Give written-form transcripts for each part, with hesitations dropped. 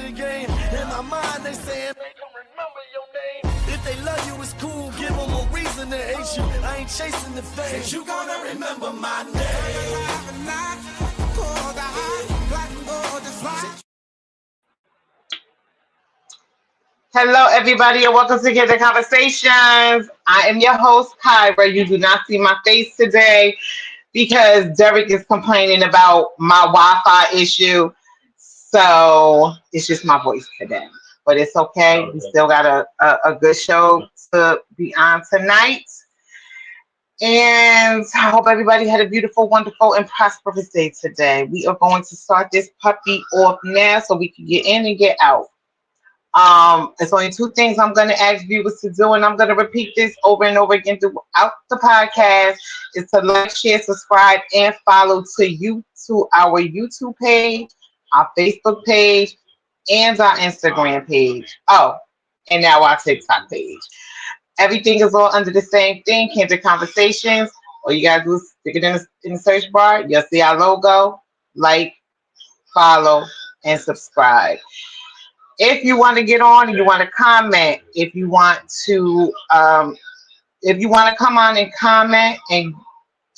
the game. In my mind, they saying they don't remember your name. If they love you, it's cool. Give them a reason to hate you. I ain't chasing the fame. You gonna remember my name. Hello, everybody, and welcome to Get the Conversations. I am your host, Kyra. You do not see my face today because Derek is complaining about my Wi-Fi issue. So it's just my voice today. But it's okay. We still got a good show to be on tonight. And I hope everybody had a beautiful, wonderful, and prosperous day today. We are going to start this puppy off now so we can get in and get out. It's only two things I'm going to ask viewers to do, and I'm going to repeat this over and over again throughout the podcast. Is to like, share, subscribe, and follow to our YouTube page, our Facebook page, and our Instagram page. Oh, and now our TikTok page. Everything is all under the same thing, Kendrick Conversations. All you got to do is stick it in the search bar. You'll see our logo. Like, follow, and subscribe. If you want to get on and you want to comment, if you want to come on and comment, and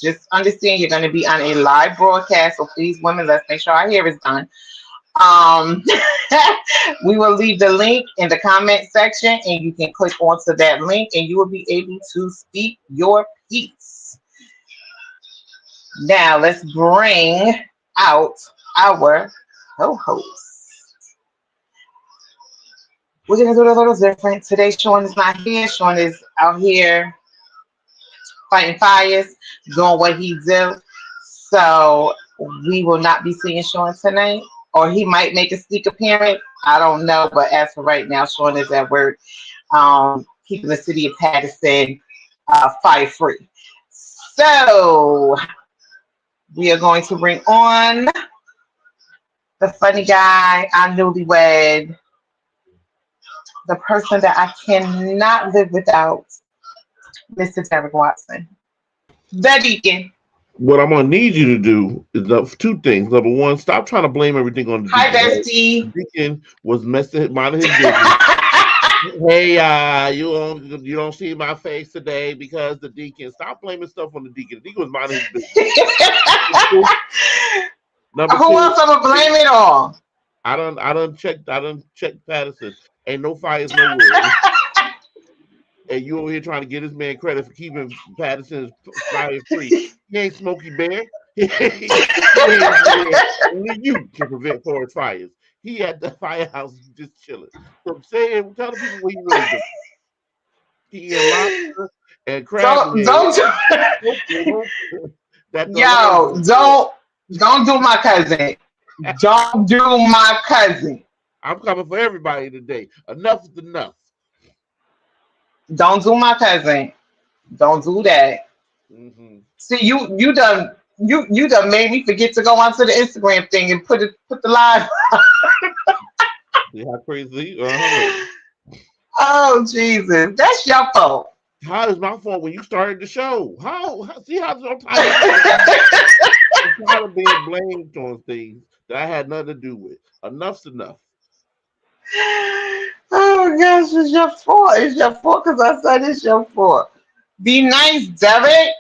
just understand you're going to be on a live broadcast. So please, women, let's make sure our hair is done. We will leave the link in the comment section, and you can click onto that link, and you will be able to speak your piece. Now let's bring out our co-host. We're going to do it a little different. Today, Sean is not here. Sean is out here fighting fires, doing what he do. So we will not be seeing Sean tonight. Or he might make a sneak appearance. I don't know. But as for right now, Sean is at work, keeping the city of Patterson fire-free. So we are going to bring on the funny guy, our newlywed, the person that I cannot live without, Mr. Derek Watson. The Deacon. What I'm gonna need you to do is two things. Number one, stop trying to blame everything on the Deacon. Hi, Bestie. The Deacon was minding his business. Hey, you don't see my face today because the Deacon. Stop blaming stuff on the Deacon. The Deacon was minding his business. Who else I'm gonna blame it on? I done checked Patterson. Ain't no fires nowhere. And you over here trying to get this man credit for keeping Patterson fire free. He ain't Smokey Bear. Only you can prevent forest fires. He at the firehouse just chilling. So I'm saying, tell the people what he really doing. He in lobster and crab. Don't do my cousin. Don't do my cousin. I'm coming for everybody today. Enough is enough. Don't do my cousin. Don't do that. Mm-hmm. See, you done made me forget to go onto the Instagram thing and put the live. See how crazy? Oh Jesus, that's your fault. How is my fault when you started the show? See how I'm tired of being blamed on things that I had nothing to do with. Enough's enough. Oh gosh, it's your fault. It's your fault because I said it's your fault. Be nice, Derek.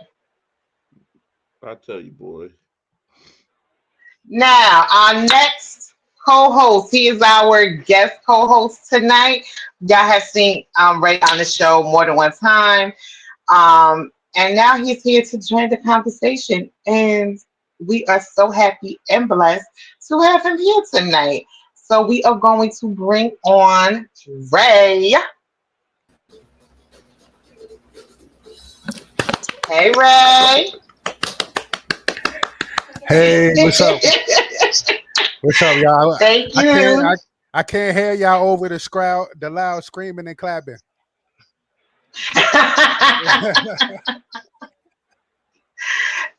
I tell you, boy. Now, our next co-host, he is our guest co-host tonight. Y'all have seen Ray on the show more than one time. And now he's here to join the conversation. And we are so happy and blessed to have him here tonight. So we are going to bring on Ray. Hey, Ray. Hey, what's up? What's up, y'all? Thank you. I can't hear y'all over the loud screaming and clapping.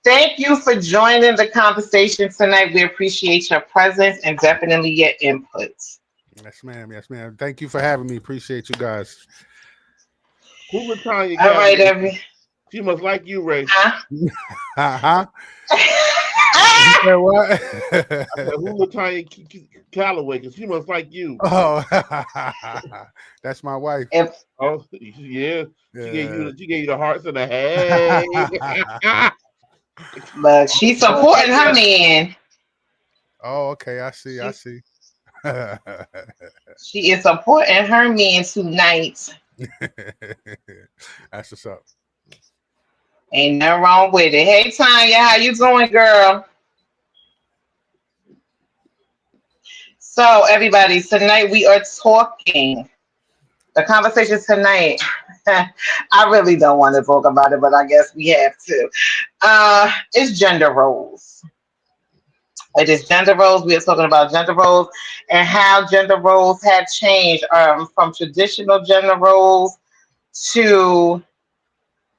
Thank you for joining the conversation tonight. We appreciate your presence and definitely your input. Yes, ma'am. Yes, ma'am. Thank you for having me. Appreciate you guys. Who would Tanya? All right, Evie. She must like you, Ray. Uh-huh. You said what? I said, who Latanya Calloway? Because she must like you. Oh, that's my wife. If Oh, yeah. She gave Yeah. you the hearts and the hey. but she's supporting her man. Oh, okay. I see. I She's see. she is supporting her man tonight. That's what's up. Ain't nothing wrong with it. Hey Tanya, how you doing, girl? So everybody, tonight we are talking. The conversation tonight. I really don't want to talk about it, but I guess we have to. It's gender roles. It is gender roles. We are talking about gender roles and how gender roles have changed from traditional gender roles to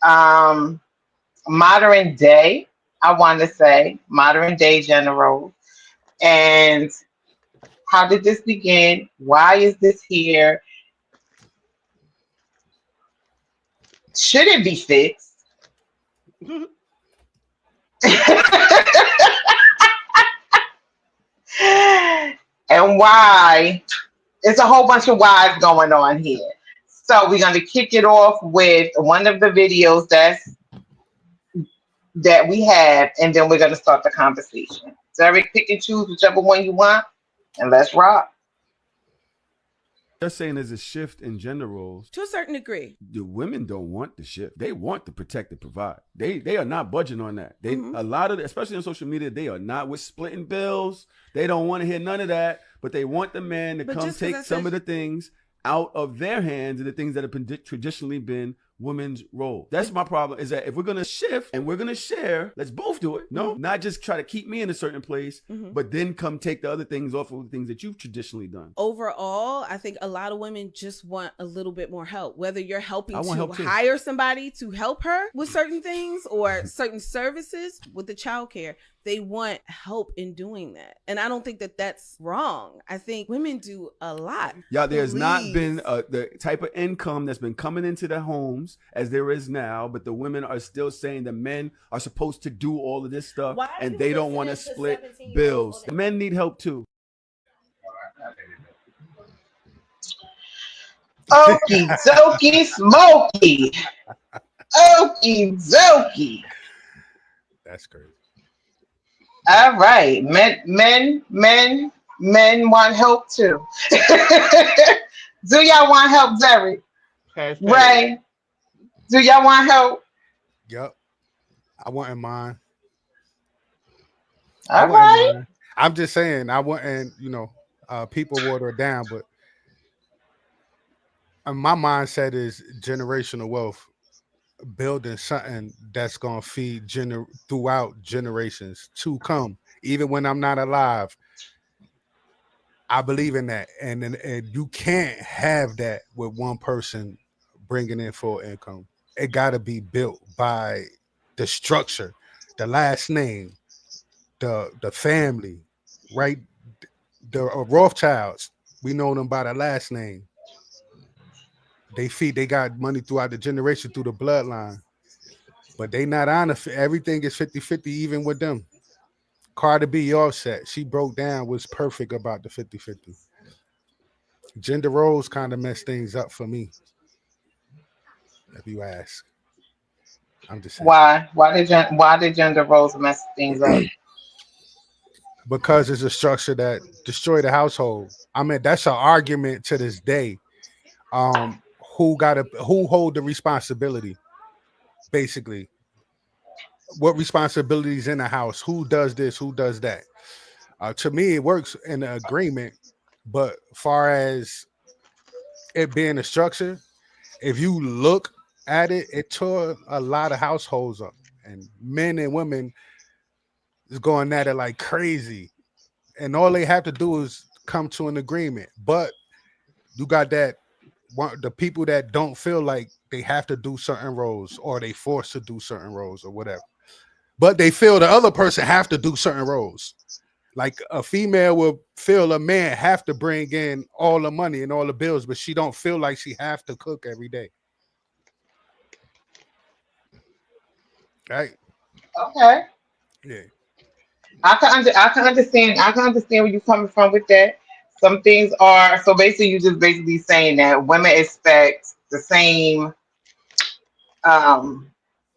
um, modern day. I want to say modern day gender roles. And how did this begin? Why is this here? Should it be fixed? And why? It's a whole bunch of whys going on here. So we're going to kick it off with one of the videos that we have, and then we're going to start the conversation. Derek, pick and choose whichever one you want, and let's rock. They're saying there's a shift in gender roles. To a certain degree. The women don't want the shift. They want to protect and provide. They are not budging on that. They Mhm. a lot of, especially on social media, they are not with splitting bills. They don't want to hear none of that. But they want the man to But come just 'cause take I some said- of the things out of their hands and the things that have been traditionally been women's role. That's my problem, is that if we're gonna shift and we're gonna share, let's both do it. No, not just try to keep me in a certain place, Mhm. but then come take the other things off of the things that you've traditionally done. Overall, I think a lot of women just want a little bit more help. Whether you're helping I want to help too. hire somebody to help her with certain things or certain services with the childcare, they want help in doing that. And I don't think that that's wrong. I think women do a lot. Yeah, there's not Please. been the type of income that's been coming into the homes as there is now, but the women are still saying the men are supposed to do all of this stuff, Why and you they don't want to listening to split 17-year-olds bills. on The men need help too. Okie dokie smoky. Okie dokie. That's crazy. All right. Men want help too. Do y'all want help, Derek? Hashtag. Ray? Do y'all want help? Yep. I wouldn't mind. All wouldn't right. mind. I'm just saying I wouldn't, people water it down, but my mindset is generational wealth, building something that's gonna feed throughout generations to come. Even when I'm not alive, I believe in that, and you can't have that with one person bringing in full income. It got to be built by the structure, the last name, the family, right? The Rothschilds, we know them by the last name. They got money throughout the generation through the bloodline, but they not on everything is 50-50 even with them. Cardi B, Offset, she broke down, was perfect about the 50-50. Gender roles kind of mess things up for me, if you ask. I'm just saying. Why did gender roles mess things up? Because it's a structure that destroyed the household. I mean, that's an argument to this day. Who hold the responsibility? Basically, what responsibilities in the house? Who does this? Who does that? To me, it works in an agreement, but far as it being a structure, if you look at it, it tore a lot of households up, and men and women is going at it like crazy, and all they have to do is come to an agreement. But you got that the people that don't feel like they have to do certain roles, or they forced to do certain roles, or whatever, but they feel the other person have to do certain roles. Like a female will feel a man have to bring in all the money and all the bills, but she don't feel like she have to cook every day. Right? Okay. Yeah. I can understand. I can understand where you're coming from with that. Some things are so basically you just basically saying that women expect the same um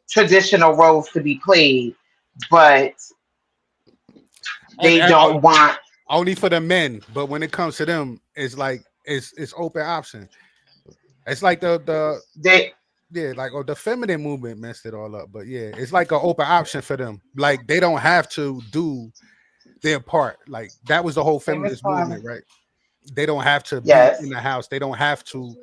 traditional roles to be played, but they And don't want only for the men, but when it comes to them, it's like it's open option. It's like the they yeah, like the feminine movement messed it all up. But yeah, it's like an open option for them. Like they don't have to do their part. Like that was the whole famous feminist father. movement, right? They don't have to be in Yes. the house. They don't have to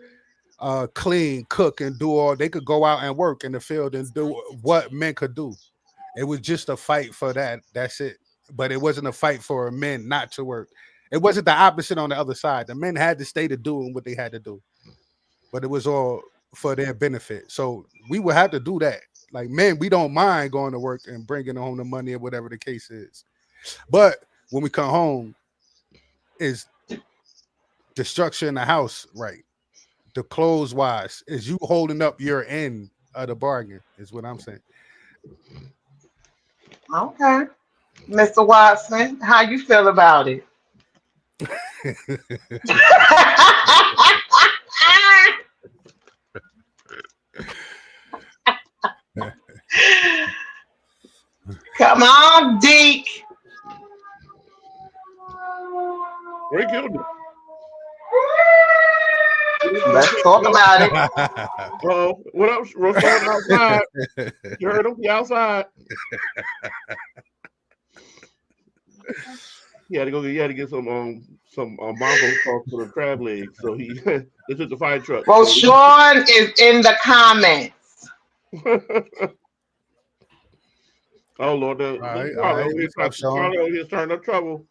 clean, cook, and do all. They could go out and work in the field and do what men could do. It was just a fight for that. That's it. But it wasn't a fight for men not to work. It wasn't the opposite on the other side. The men had to stay to doing what they had to do, but it was all for their benefit. So we would have to do that. Like men, we don't mind going to work and bringing home the money or whatever the case is. But when we come home, is the structure in the house right? The clothes wise, is you holding up your end of the bargain? Is what I'm saying. Okay. Mr. Watson, how you feel about it? Come on, Deke. Ray killed it. Let's talk about it. What up, Roshan outside? You heard him? He outside. He had to go. He had to get some mambo sauce for the crab legs. So he they took the fire truck. Well, Sean is in the comments. Oh Lord, all right. What's up, Sean? Charlie over here starting up trouble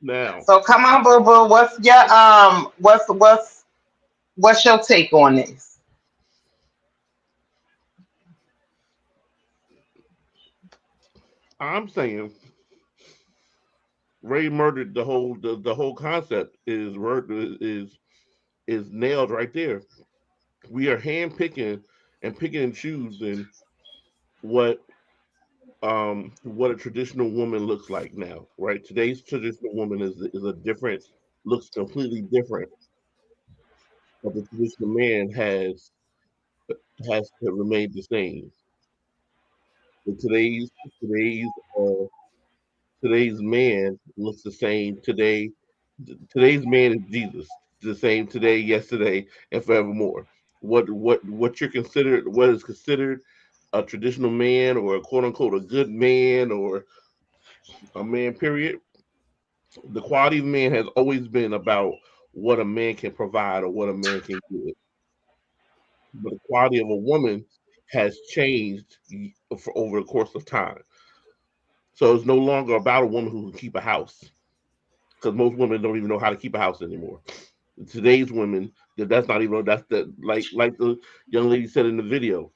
now. So come on, boo boo. What's your what's your take on this? I'm saying Ray murdered the whole concept is nailed right there. We are hand picking and picking and choosing what what a traditional woman looks like now, right? Today's traditional woman is a different, looks completely different, but the traditional man has to remain the same. But uh, today's man looks the same today. Today's man is Jesus, the same today, yesterday, and forevermore. What you're considered, what is considered a traditional man or a quote unquote a good man or a man, period. The quality of man has always been about what a man can provide or what a man can give. But the quality of a woman has changed for over the course of time. So it's no longer about a woman who can keep a house because most women don't even know how to keep a house anymore. Today's women, that's not even that's the like the young lady said in the video.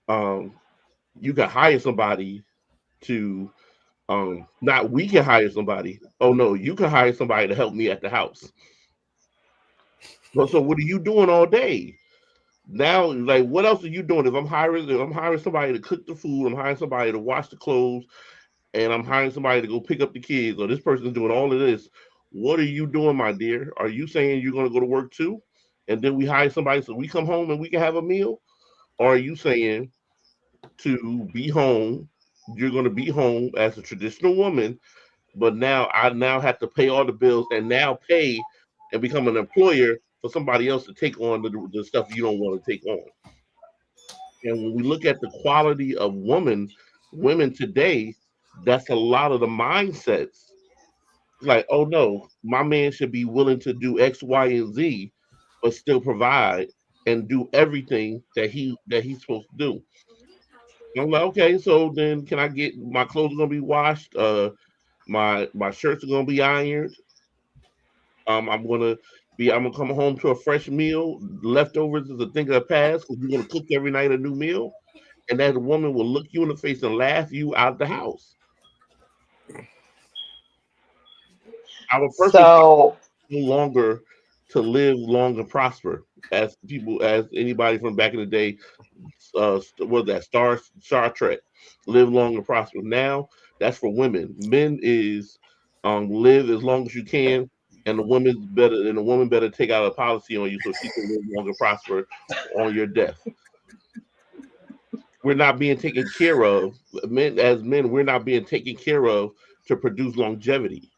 Um, you can hire somebody to not we can hire somebody. Oh no, you can hire somebody to help me at the house. Well, so what are you doing all day? Now, like, what else are you doing? If I'm hiring somebody to cook the food, I'm hiring somebody to wash the clothes, and I'm hiring somebody to go pick up the kids, or this person's doing all of this. What are you doing, my dear? Are you saying you're going to go to work too, and then we hire somebody so we come home and we can have a meal? Or are you saying to be home? You're going to be home as a traditional woman, but now I now have to pay all the bills and now pay and become an employer for somebody else to take on the stuff you don't want to take on. And when we look at the quality of women today, that's a lot of the mindsets. Like, oh no, my man should be willing to do X, Y, and Z, but still provide and do everything that he's supposed to do. I'm like, okay, so then can I get my clothes are gonna be washed? My shirts are gonna be ironed. I'm gonna come home to a fresh meal. Leftovers is a thing of the past because you're gonna cook every night a new meal, and that woman will look you in the face and laugh you out the house. Our purpose So no longer to live long and prosper, as anybody from back in the day was that Star Trek. live long and prosper. Now that's for women. Men is live as long as you can, and the woman better take out a policy on you so she can live long and prosper on your death. We're not being taken care of. Men, we're not being taken care of to produce longevity.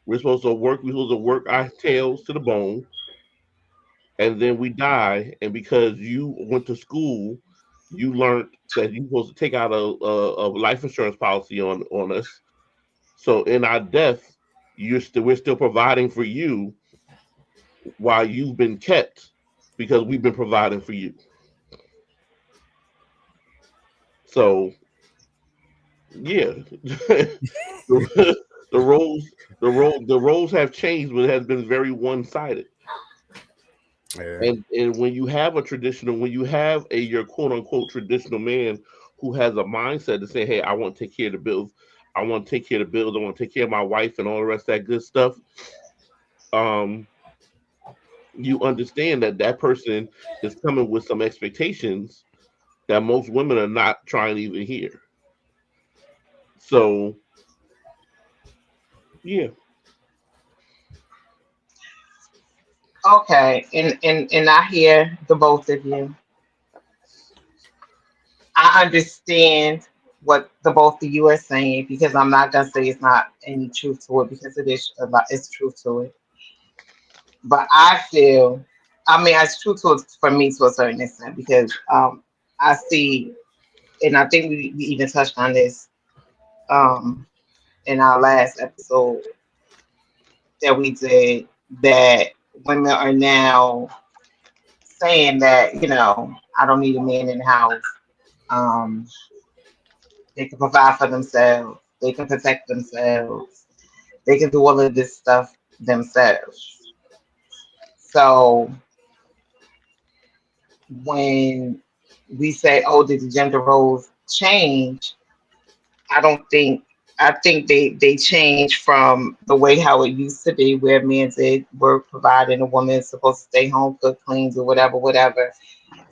We're supposed to work our tails to the bone, and then we die. And because you went to school, you learned that you're supposed to take out a life insurance policy on us. So in our death, we're still providing for you while you've been kept because we've been providing for you. So yeah, the roles have changed, but it has been very one sided. Yeah. And when you have your quote unquote traditional man who has a mindset to say, hey, I want to take care of the bills, I want to take care of the bills, I want to take care of my wife and all the rest of that good stuff. Um, you understand that that person is coming with some expectations that most women are not trying to even hear. So yeah. Okay, and I hear the both of you. I understand what the both of you are saying because I'm not gonna say it's not any truth to it because it is a lot. It's truth to it. But I feel, I mean, it's true to for me to a certain extent because I see, and I think we even touched on this um, in our last episode that we did that women are now saying that I don't need a man in the house. Um, they can provide for themselves. They can protect themselves. They can do all of this stuff themselves. So when we say, "Oh, did the gender roles change?" I don't think. I think they changed from the way how it used to be, where men did work, providing, a woman is supposed to stay home, cook, clean, or whatever, whatever.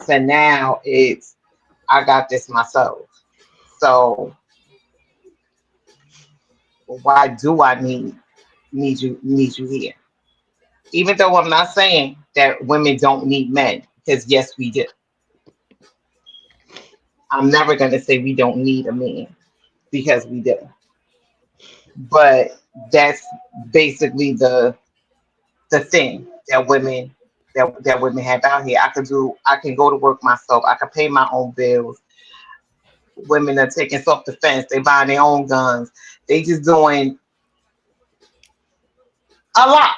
So now it's I got this myself. So why do I need you here? Even though I'm not saying that women don't need men, because yes, we do. I'm never gonna say we don't need a man because we do. But that's basically the thing that women have out here. I can go to work myself, I can pay my own bills. Women are taking self defense, they buying their own guns, they just doing a lot.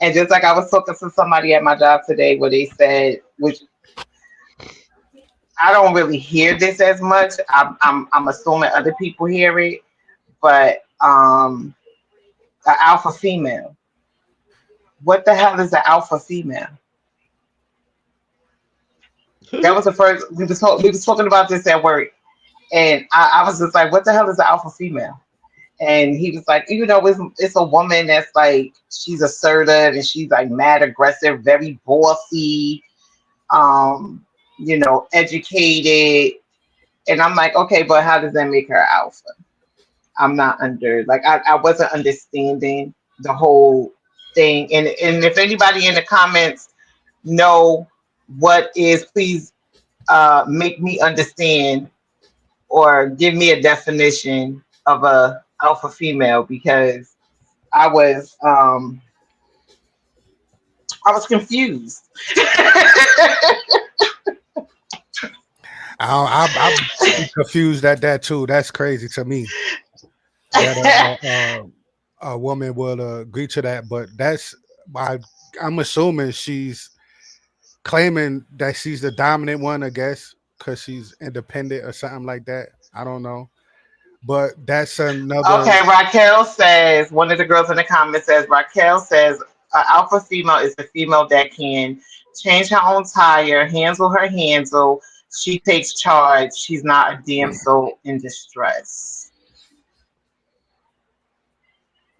And just like I was talking to somebody at my job today where they said, which I don't really hear this as much. I'm assuming other people hear it, but the alpha female. What the hell is the alpha female? That was the first we was talking about this at work, and I was just like, what the hell is the alpha female? And he was like, it's a woman that's like she's assertive and she's like mad aggressive, very bossy, educated. And I'm like, okay, but how does that make her alpha? I'm not I wasn't understanding the whole thing. And if anybody in the comments know what is, please make me understand or give me a definition of a alpha female because I was confused. I'm confused at that too. That's crazy to me that a woman would agree to that, but I'm assuming she's claiming that she's the dominant one, I guess, because she's independent or something like that. I don't know, but that's another. Okay, Raquel says, one of the girls in the comments says, Raquel says, an alpha female is a female that can change her own tire, handle her handle. She takes charge. She's not a damsel in distress.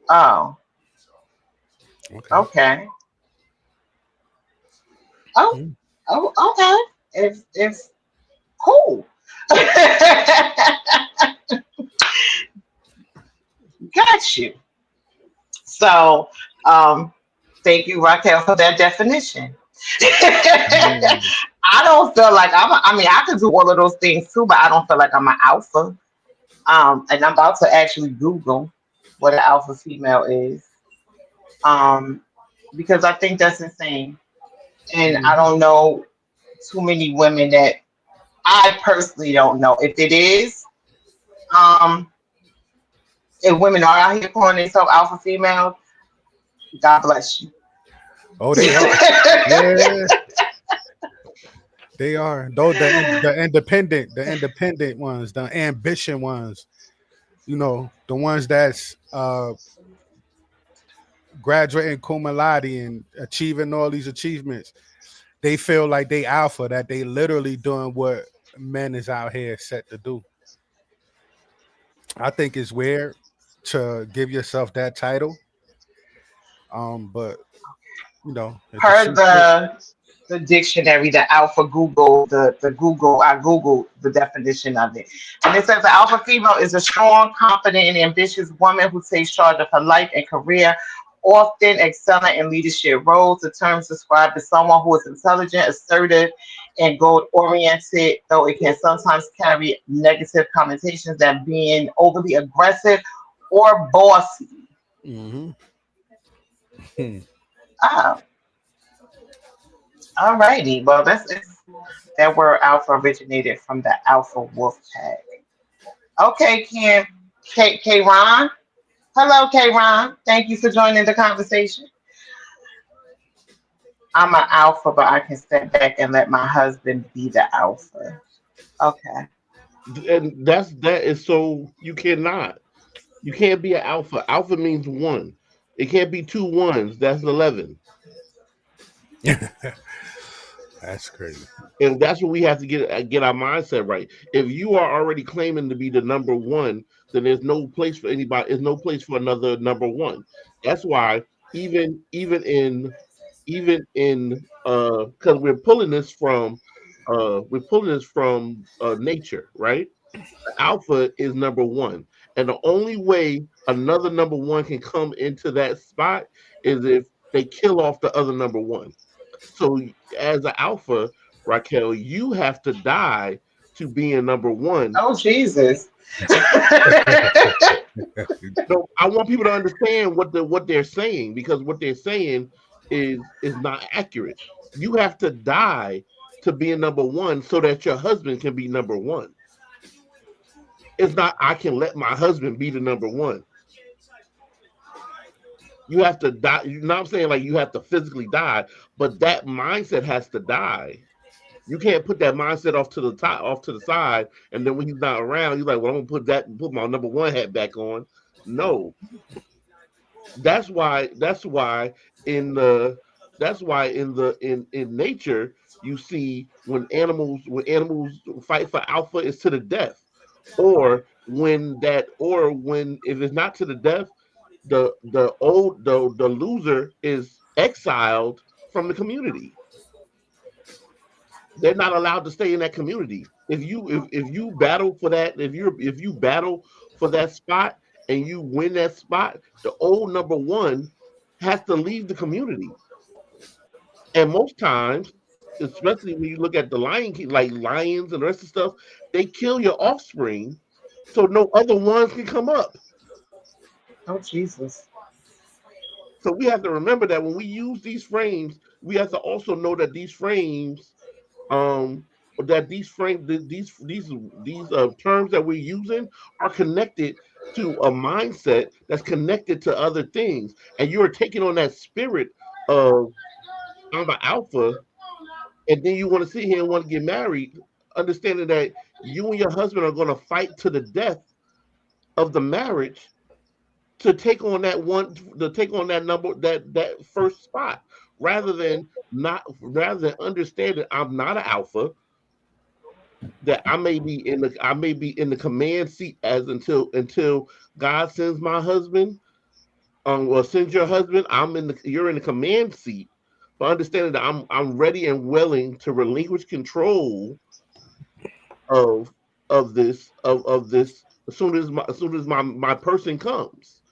Oh, okay. Oh, okay. If cool. Got you. So, thank you, Raquel, for that definition. Mm. I don't feel like I mean, I could do all of those things too, but I don't feel like I'm an alpha. And I'm about to actually Google what an alpha female is. Um, because I think that's insane. And I Mhm. don't know too many women that I personally don't know. If it is, um, if women are out here calling themselves alpha females, God bless you. Oh, they are. Yeah, they are. Though the independent ones, the ambition ones. You know, the ones that's graduating cum laude and achieving all these achievements. They feel like they alpha, that they literally doing what men is out here set to do. I think it's weird to give yourself that title. But you know, if the Per shoe fit, the dictionary, the alpha Google, the Google, I Googled the definition of it. And it says the alpha female is a strong, confident, and ambitious woman who takes charge of her life and career, often excelling in leadership roles. The term describes as someone who is intelligent, assertive, and goal oriented, though it can sometimes carry negative connotations that being overly aggressive or bossy. hmm Oh, alrighty. Well, that word alpha originated from the alpha wolf tag. Okay, Kim. K Ron. Hello, K Ron. Thank you for joining the conversation. I'm an alpha, but I can step back and let my husband be the alpha. Okay. And that is so you cannot. You can't be an alpha. Alpha means one. It can't be two ones. That's 11. that's crazy. And that's what we have to get our mindset right. If you are already claiming to be the number one, then there's no place for anybody. There's no place for another number one. That's why even in because we're pulling this from nature, right? Alpha is number one, and the only way another number one can come into that spot is if they kill off the other number one. So as an alpha, Raquel, you have to die to being number one. Oh, Jesus. So I want people to understand what they're saying, because what they're saying is not accurate. You have to die to being number one so that your husband can be number one. It's not I can let my husband be the number one. You have to die. You know what I'm saying? Like you have to physically die, but that mindset has to die. You can't put that mindset off to the side, and then when he's not around, you're like, "Well, I'm gonna put my number one hat back on." No, that's why. In the that's why in nature you see when animals fight for alpha, it's to the death, or when if it's not to the death, the loser is exiled from the community. They're not allowed to stay in that community. If you battle for that, if you battle for that spot and you win that spot, the old number one has to leave the community. And most times, especially when you look at the Lion King, like lions and the rest of the stuff, they kill your offspring so no other ones can come up. Oh, Jesus. So we have to remember that when we use these frames, we have to also know that these frames um these terms that we're using are connected to a mindset that's connected to other things, and you're taking on that spirit of I'm an alpha, and then you want to sit here and want to get married, understanding that you and your husband are going to fight to the death of the marriage to take on that number, that first spot, rather than understanding I'm not an alpha, that I may be in the command seat as until God sends my husband, or sends your husband. You're in the command seat, but understanding that I'm ready and willing to relinquish control of of this as soon as my person comes.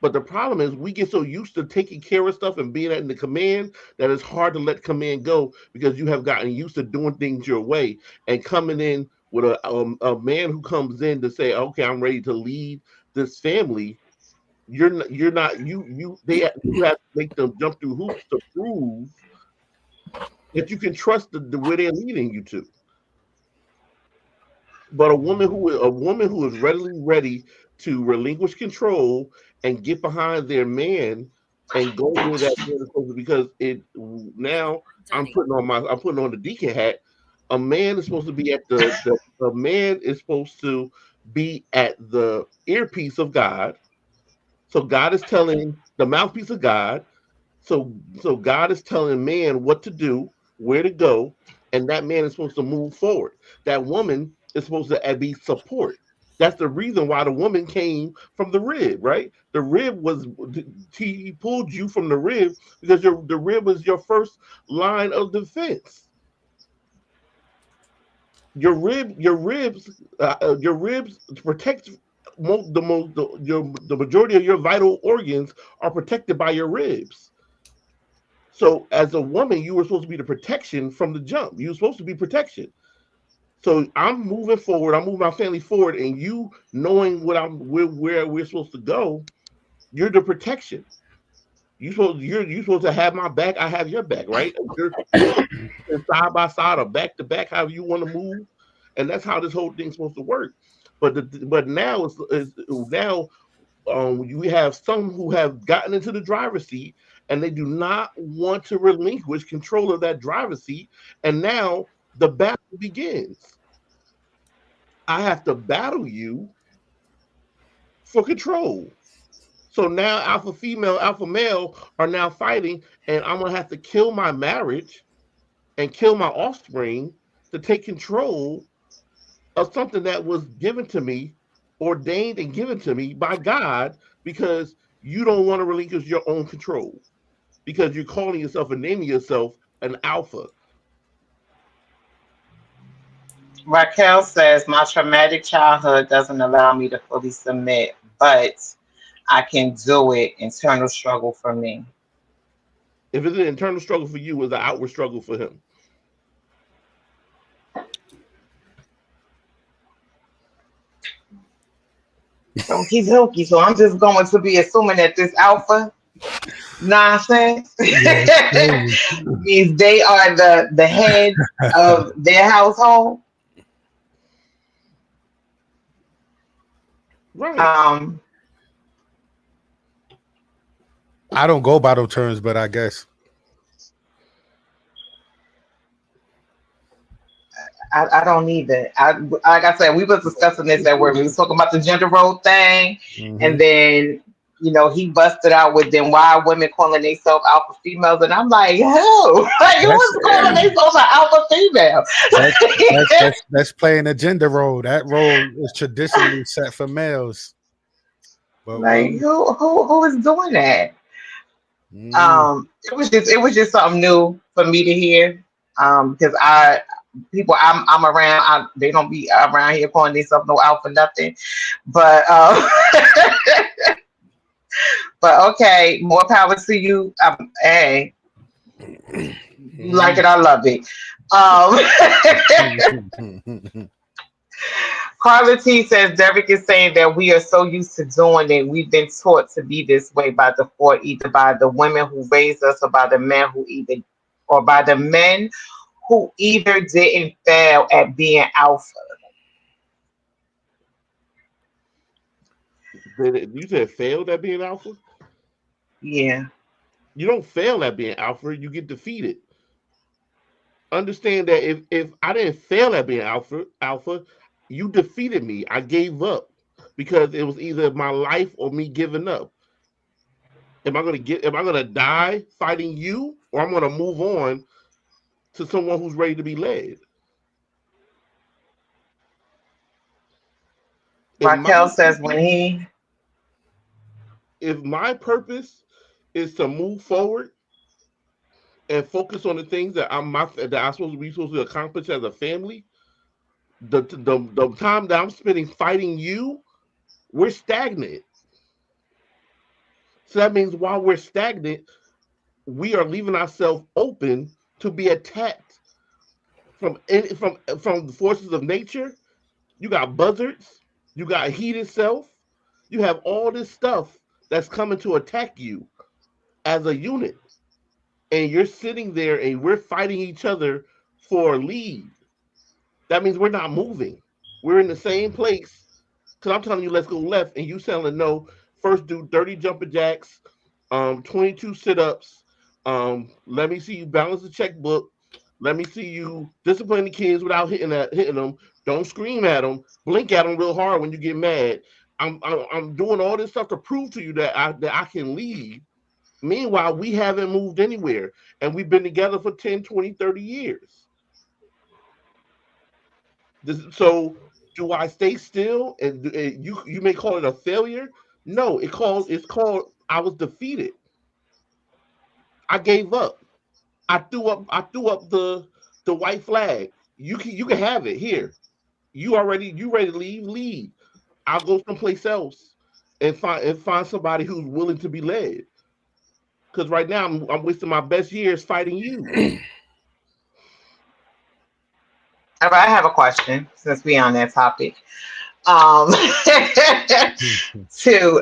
But the problem is we get so used to taking care of stuff and being in the command that it's hard to let command go because you have gotten used to doing things your way and coming in with a man who comes in to say, okay, I'm ready to lead this family. You're not you you have to make them jump through hoops to prove that you can trust the where they're leading you to. But a woman who is readily ready to relinquish control and get behind their man and go where that man is supposed to, because it now I'm putting on the deacon hat. A man is supposed to be at a man is supposed to be at the earpiece of God. So God is telling the mouthpiece of God. So God is telling man what to do, where to go, and that man is supposed to move forward. That woman is supposed to be support. That's the reason why the woman came from the rib, right? The rib was he pulled you from the rib because the rib was your first line of defense. Your ribs protect the majority of your vital organs are protected by your ribs. So as a woman, you were supposed to be the protection from the jump. You were supposed to be protection. So I'm moving forward. I'm moving my family forward, and you knowing where we're supposed to go, you're the protection. You're supposed to have my back. I have your back, right? You're side by side or back to back, however you want to move, and that's how this whole thing's supposed to work. But now now we have some who have gotten into the driver's seat and they do not want to relinquish control of that driver's seat. And now the battle begins. I have to battle you for control. So now alpha female, alpha male are now fighting, and I'm gonna have to kill my marriage and kill my offspring to take control of something that was given to me, ordained and given to me by God, because you don't want to relinquish your own control because you're calling yourself and naming yourself an alpha. Raquel says, my traumatic childhood doesn't allow me to fully submit, but I can do it. Internal struggle for me. If it's an internal struggle for you, it's an outward struggle for him. Okie dokie. So I'm just going to be assuming that this alpha nonsense means they are the head of their household. Right. I don't go by those terms, but I guess. I don't need that. Like I said, we was discussing this at work. We was talking about the gender role thing, and then he busted out with then why are women calling themselves alpha females, and I'm like, who? Like, who was calling themselves an alpha female? That's playing a gender role. That role is traditionally set for males. But like, who is doing that? It was just something new for me to hear. Because people I'm around, they don't be around here calling themselves no alpha nothing. But but okay, more power to you. Hey, you like it, I love it. Carla T says Derek is saying that we are so used to doing it. We've been taught to be this way by default, either by the women who raised us or by the men who either didn't fail at being alpha. You said failed at being alpha? Yeah. You don't fail at being alpha, you get defeated. Understand that if I didn't fail at being alpha, you defeated me. I gave up because it was either my life or me giving up. Am I gonna die fighting you, or I'm gonna move on to someone who's ready to be led? Raquel says if my purpose is to move forward and focus on the things that I'm supposed to accomplish as a family, The time that I'm spending fighting you, we're stagnant. So that means while we're stagnant, we are leaving ourselves open to be attacked from the forces of nature. You got buzzards, you got heat itself, you have all this stuff that's coming to attack you as a unit, and you're sitting there and we're fighting each other for a lead. That means we're not moving. We're in the same place. Because I'm telling you, let's go left, and you telling no. First, do 30 jumping jacks, 22 sit-ups. Let me see you balance the checkbook. Let me see you discipline the kids without hitting them. Don't scream at them. Blink at them real hard when you get mad. I'm doing all this stuff to prove to you that I can lead. Meanwhile, we haven't moved anywhere, and we've been together for 10, 20, 30 years. So do I stay still? And you may call it a failure. No, it's called I was defeated. I gave up. I threw up the white flag. You can have it here. You ready to leave? Leave. I'll go someplace else and find somebody who's willing to be led. Because right now I'm wasting my best years fighting you. All right, I have a question since we're on that topic. To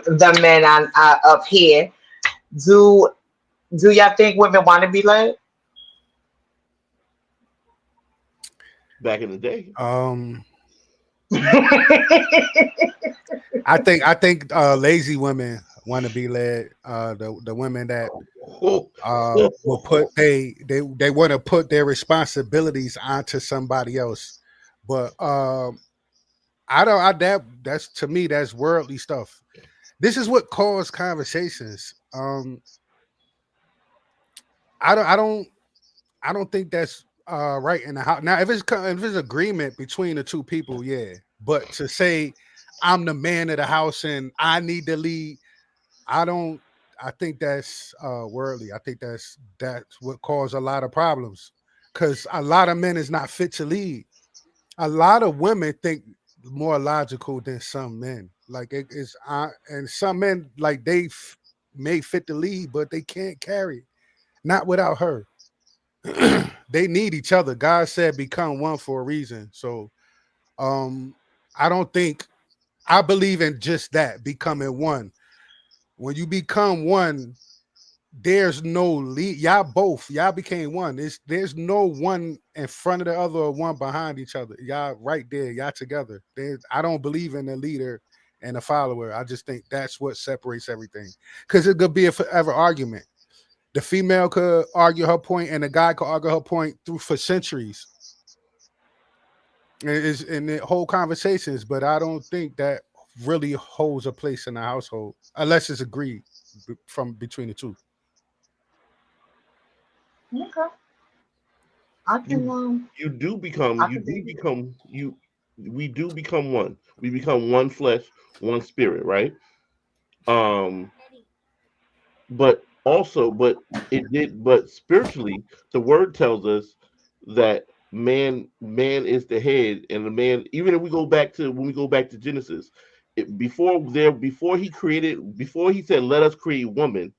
the men on up here, do y'all think women want to be led? Back in the day, I think lazy women want to be led. The women that will put they want to put their responsibilities onto somebody else, but that's to me that's worldly stuff. This is what caused conversations. I don't think that's right in the house. Now, if it's agreement between the two people, yeah. But to say I'm the man of the house and I need to lead, I think that's worldly. I think that's what caused a lot of problems. Because a lot of men is not fit to lead. A lot of women think more logical than some men. Like and some men like may fit the lead, but they can't carry. Not without her. They need each other. God said become one for a reason. So I believe in just that, becoming one. When you become one, there's no lead. Y'all became one. There's no one in front of the other or one behind each other. Y'all right there, y'all together. I don't believe in a leader and a follower. I just think that's what separates everything. Because it could be a forever argument. The female could argue her point and the guy could argue her point for centuries. It's in the whole conversations, but I don't think that really holds a place in the household unless it's agreed from between the two. Okay. We do become one. We become one flesh, one spirit, right? But spiritually, the word tells us that man is the head, and the man, even if we go back to Genesis, before he said let us create woman,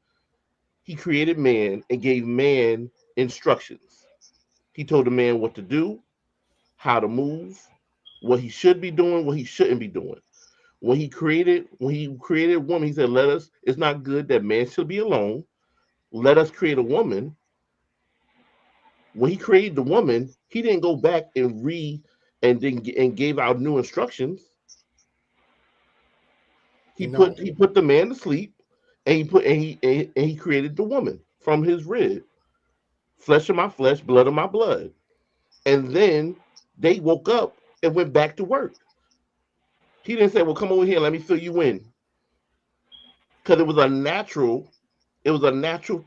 he created man and gave man instructions. He told the man what to do, how to move, what he should be doing, what he shouldn't be doing. When he created woman, he said, it's not good that man should be alone. Let us create a woman. When he created the woman, he didn't go back and gave out new instructions. He put the man to sleep, and he created the woman from his rib, flesh of my flesh, blood of my blood. And then they woke up and went back to work. He didn't say, well, come over here, let me fill you in. Because it was a natural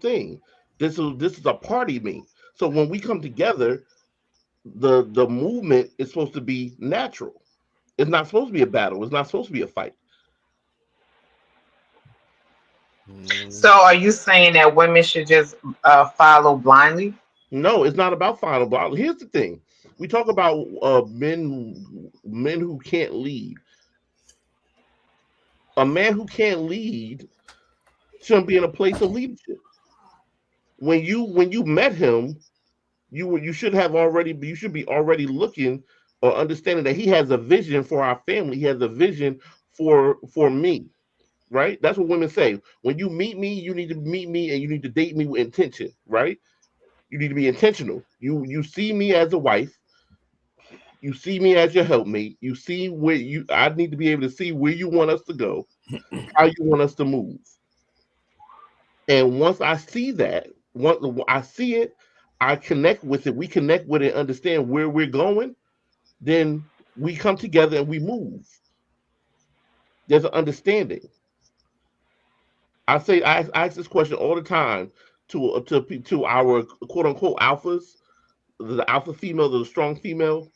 thing. This is a party me. So when we come together, the movement is supposed to be natural. It's not supposed to be a battle. It's not supposed to be a fight. So are you saying that women should just follow blindly? No, it's not about following blindly. Here's the thing. we talk about men who can't lead. A man who can't lead shouldn't be in a place of leadership. When you met him, you should be already looking or understanding that he has a vision for our family. He has a vision for me, right? That's what women say. When you meet me, you need to meet me and you need to date me with intention, right? You need to be intentional. You see me as a wife. You see me as your helpmate. You see where you. I need to be able to see where you want us to go, how you want us to move. And once I see that, once I see it, I connect with it. We connect with it, understand where we're going. Then we come together and we move. There's an understanding. I ask this question all the time to our quote unquote alphas, the alpha female, the strong female.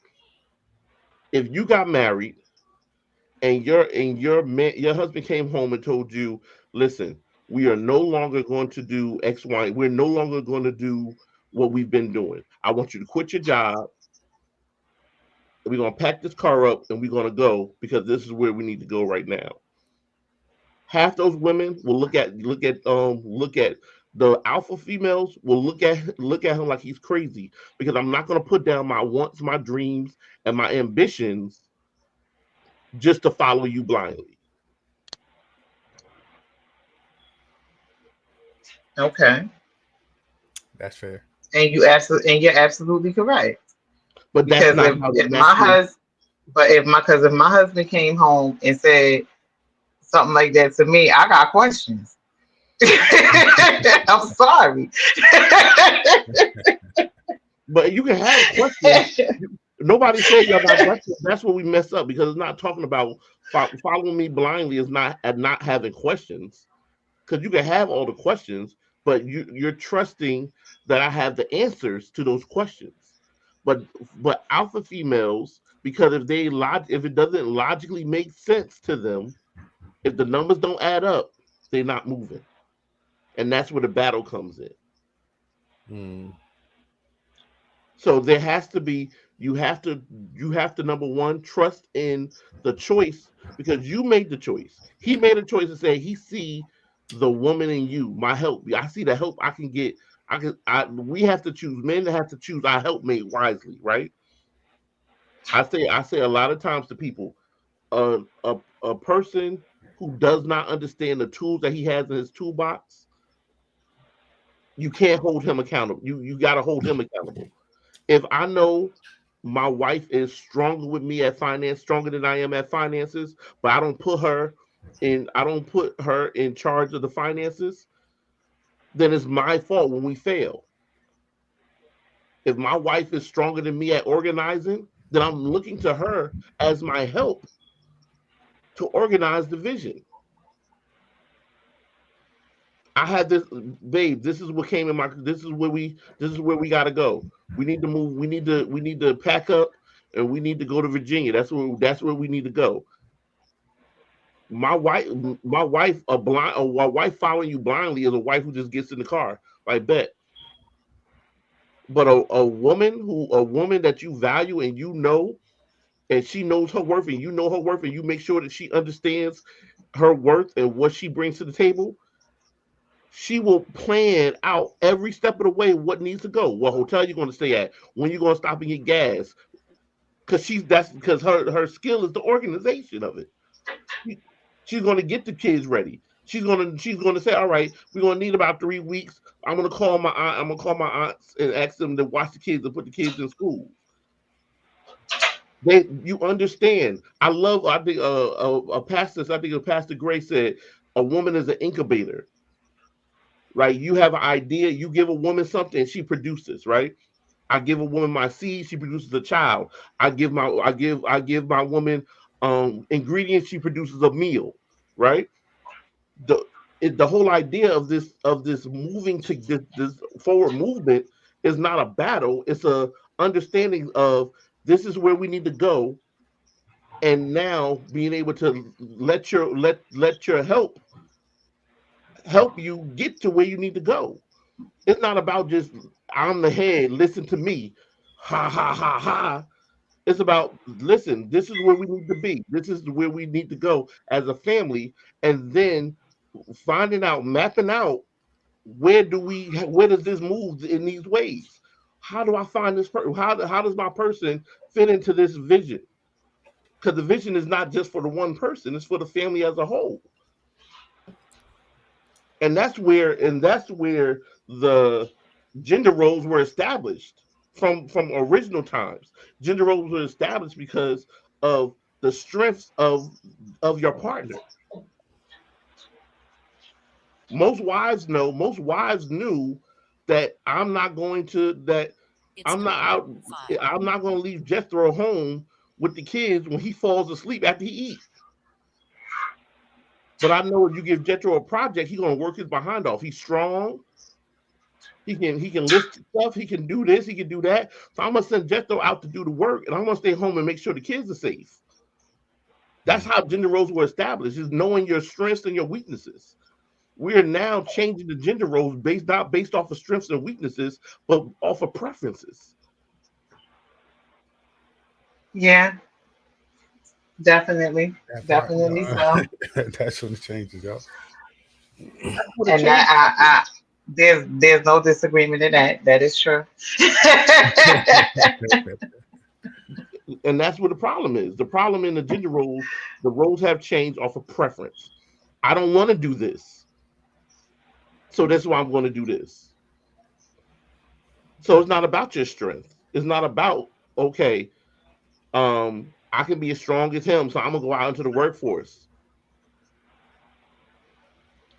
If you got married and your husband came home and told you, listen, we are no longer going to do X, Y, we're no longer going to do what we've been doing. I want you to quit your job. We're gonna pack this car up and we're gonna go because this is where we need to go right now. Half those women will look at the alpha females will look at him like he's crazy because I'm not gonna put down my wants, my dreams, and my ambitions just to follow you blindly. Okay. That's fair. And you're absolutely correct. But that's Because not how the if my masculine. husband, but if my husband came home and said something like that to me, I got questions. I'm sorry. But you can have questions. Nobody said y'all got questions. That's where we mess up because it's not talking about following me blindly. Is not at not having questions because you can have all the questions, but you're trusting that I have the answers to those questions. But alpha females, because if it doesn't logically make sense to them, if the numbers don't add up, they're not moving, and that's where the battle comes in. Mm. So there has to be you have to number one trust in the choice because you made the choice. He made a choice to say he see the woman in you, my help. I see the help I can get. We have to choose. Men have to choose our helpmate wisely, right? I say a lot of times to people, a person who does not understand the tools that he has in his toolbox, you can't hold him accountable. You got to hold him accountable. If I know my wife is stronger with me at finance, stronger than I am at finances, but I don't put her in charge of the finances, then it's my fault when we fail. If my wife is stronger than me at organizing, then I'm looking to her as my help to organize the vision. I had this, babe. This is what came in my. This is where we got to go. We need to move. We need to pack up, and we need to go to Virginia. That's where we need to go. My wife, a wife following you blindly is a wife who just gets in the car. I bet. But a woman that you value and you know, and she knows her worth, and you know her worth, and you make sure that she understands her worth and what she brings to the table. She will plan out every step of the way what needs to go, what hotel you're going to stay at, when you're going to stop and get gas, because her skill is the organization of it. She's going to get the kids ready. She's going to say, all right, we're going to need about 3 weeks. I'm going to call my aunt. I'm going to call my aunts and ask them to watch the kids and put the kids in school. You understand. I think Pastor Gray said a woman is an incubator, right? You have an idea, you give a woman something, she produces, right? I give a woman my seed, she produces a child. I give my woman ingredients, she produces a meal, right? The the whole idea of this moving to this forward movement is not a battle, it's a understanding of this is where we need to go, and now being able to let your help you get to where you need to go. It's not about just I'm the head, listen to me. ha ha ha ha. It's about, listen, this is where we need to be. This is where we need to go as a family, and then finding out, mapping out where does this move in these ways? How do I find this person? How does my person fit into this vision? Because the vision is not just for the one person; it's for the family as a whole. And that's where the gender roles were established from original times. Gender roles were established because of the strengths of your partner. Most wives knew that I'm not out I'm not going to leave Jethro home with the kids when he falls asleep after he eats. But I know if you give Jethro a project, he's going to work his behind off. He's strong. He can lift stuff. He can do this. He can do that. So I'm gonna send Jethro out to do the work, and I'm gonna stay home and make sure the kids are safe. That's how gender roles were established: is knowing your strengths and your weaknesses. We are now changing the gender roles not based off of strengths and weaknesses, but off of preferences. Yeah, definitely, That part, definitely so. that's when it changes, yo. What a And change. there's no disagreement in that. That is true. And that's what the problem is. The problem in the gender roles, the roles have changed off of preference. I don't want to do this, so that's why I'm going to do this. So it's not about your strength. It's not about, okay, I can be as strong as him, so I'm gonna go out into the workforce.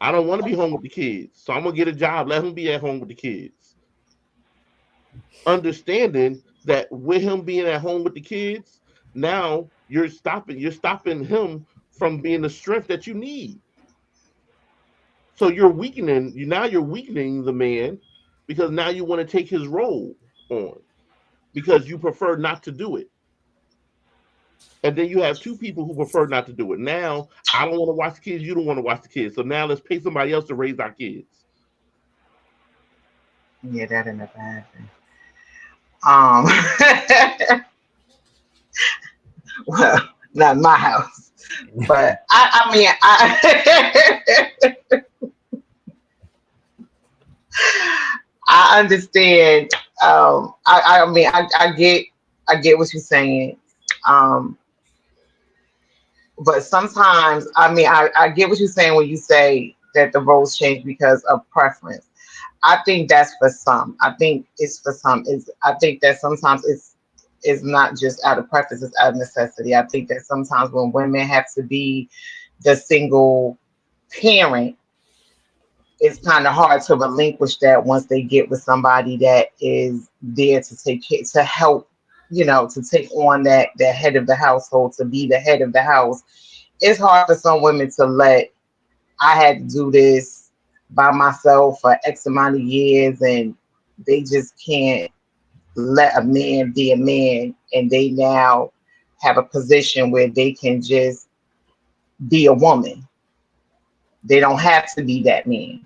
I don't want to be home with the kids, so I'm gonna get a job. Let him be at home with the kids. Understanding that with him being at home with the kids, now you're stopping him from being the strength that you need. So you're weakening the man because now you want to take his role on because you prefer not to do it. And then you have two people who prefer not to do it. Now I don't want to watch the kids, you don't want to watch the kids. So now let's pay somebody else to raise our kids. Yeah, that ain't a bad thing. Um, well, not my house, but I mean, I understand. I mean, I get what you're saying. Um, but sometimes, I mean, I get what you're saying when you say that the roles change because of preference. I think that's for some. I think it's for some. I think that sometimes it's not just out of preference, it's out of necessity. I think that sometimes when women have to be the single parent, it's kind of hard to relinquish that once they get with somebody that is there to take care, to help, to take on that head of the household, to be the head of the house. It's hard for some women to let, I had to do this by myself for X amount of years, and they just can't let a man be a man, and they now have a position where they can just be a woman. They don't have to be that man.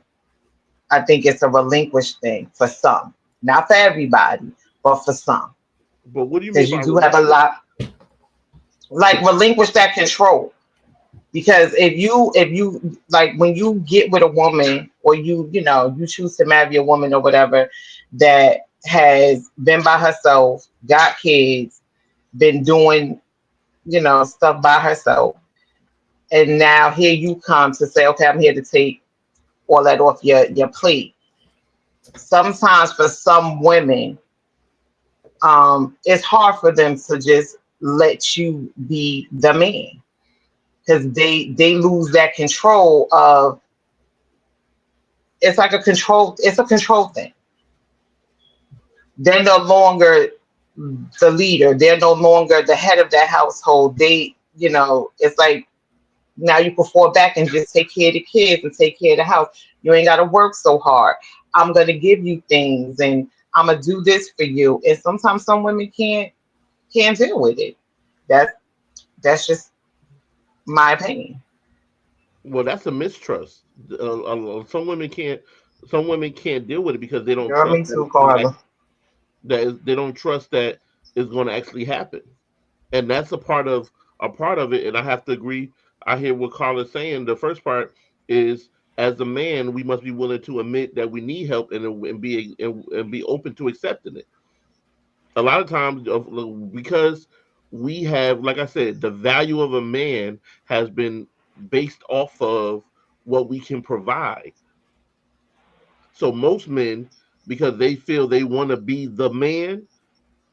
I think it's a relinquished thing for some, not for everybody, but for some, But what do you mean because you by do have a lot, like relinquish that control. Because if you like, when you get with a woman, or you choose to marry a woman or whatever, that has been by herself, got kids, been doing stuff by herself, and now here you come to say, okay, I'm here to take all that off your plate. Sometimes for some women, it's hard for them to just let you be the man, because they lose that control of, it's like it's a control thing. They're no longer the leader, they're no longer the head of that household. It's like, now you can fall back and just take care of the kids and take care of the house. You ain't got to work so hard. I'm going to give you things, and I'm going to do this for you. And sometimes some women can't deal with it. That's just my opinion. well, that's a mistrust. Some women can't deal with it because they don't Girl, trust me that too, it's gonna Carla. They don't trust that it's going to actually happen, and that's a part of it. And I have to agree. I hear what Carla's saying. The first part is, as a man, we must be willing to admit that we need help and be open to accepting it. A lot of times, because we have, like I said, the value of a man has been based off of what we can provide. So most men, because they feel they want to be the man,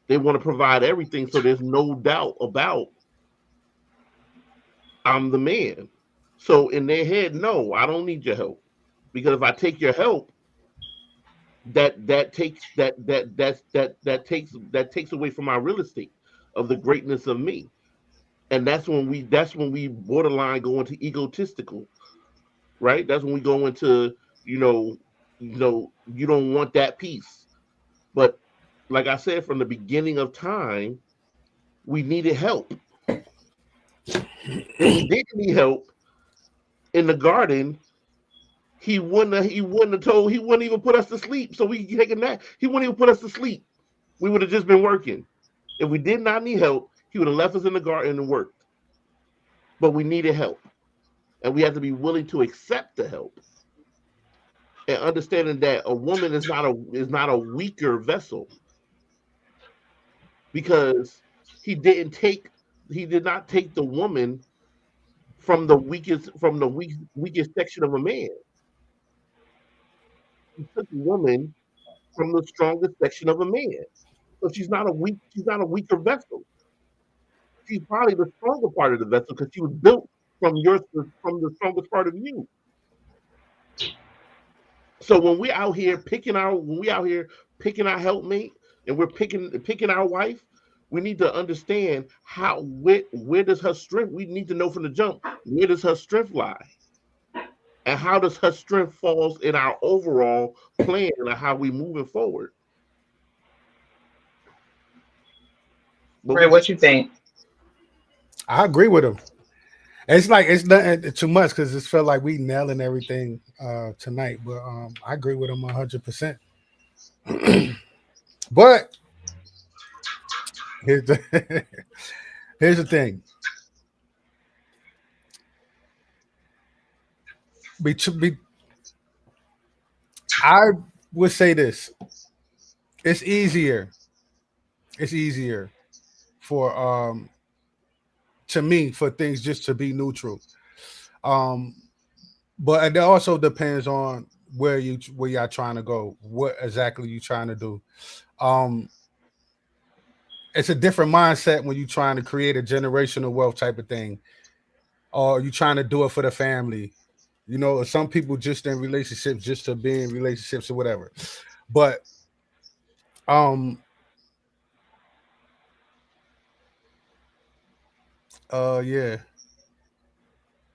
they want to provide everything. So there's no doubt about I'm the man. So in their head, no, I don't need your help. Because if I take your help, that takes that takes away from my real estate of the greatness of me. And that's when we borderline go into egotistical, right? That's when we go into, you know, you don't want that piece. But like I said, from the beginning of time, we needed help. If we didn't need help in the garden, he wouldn't even put us to sleep so we could take a nap. He wouldn't even put us to sleep. We would have just been working. If we did not need help, he would have left us in the garden and worked. But we needed help. And we have to be willing to accept the help. And understanding that a woman is not a weaker vessel, because he did not take the woman from the weakest section of a man. He took the woman from the strongest section of a man. So she's not a weaker vessel. She's probably the stronger part of the vessel because she was built from the strongest part of you. So when we out here picking our helpmate, and we're picking our wife, we need to understand where does her strength. We need to know from the jump, where does her strength lie, and how does her strength falls in our overall plan of how we moving forward. But Ray, what you think? I agree with him. It's like it's not too much because it felt like we nailing everything tonight. But I agree with him 100%. But here's the here's the thing. Be, I would say this: it's easier. It's easier for to me for things just to be neutral. Um, but it also depends on where y'all trying to go, what exactly you trying to do. Um, it's a different mindset when you're trying to create a generational wealth type of thing, or you trying to do it for the family. You know, some people just in relationships just to be in relationships or whatever. But um, yeah,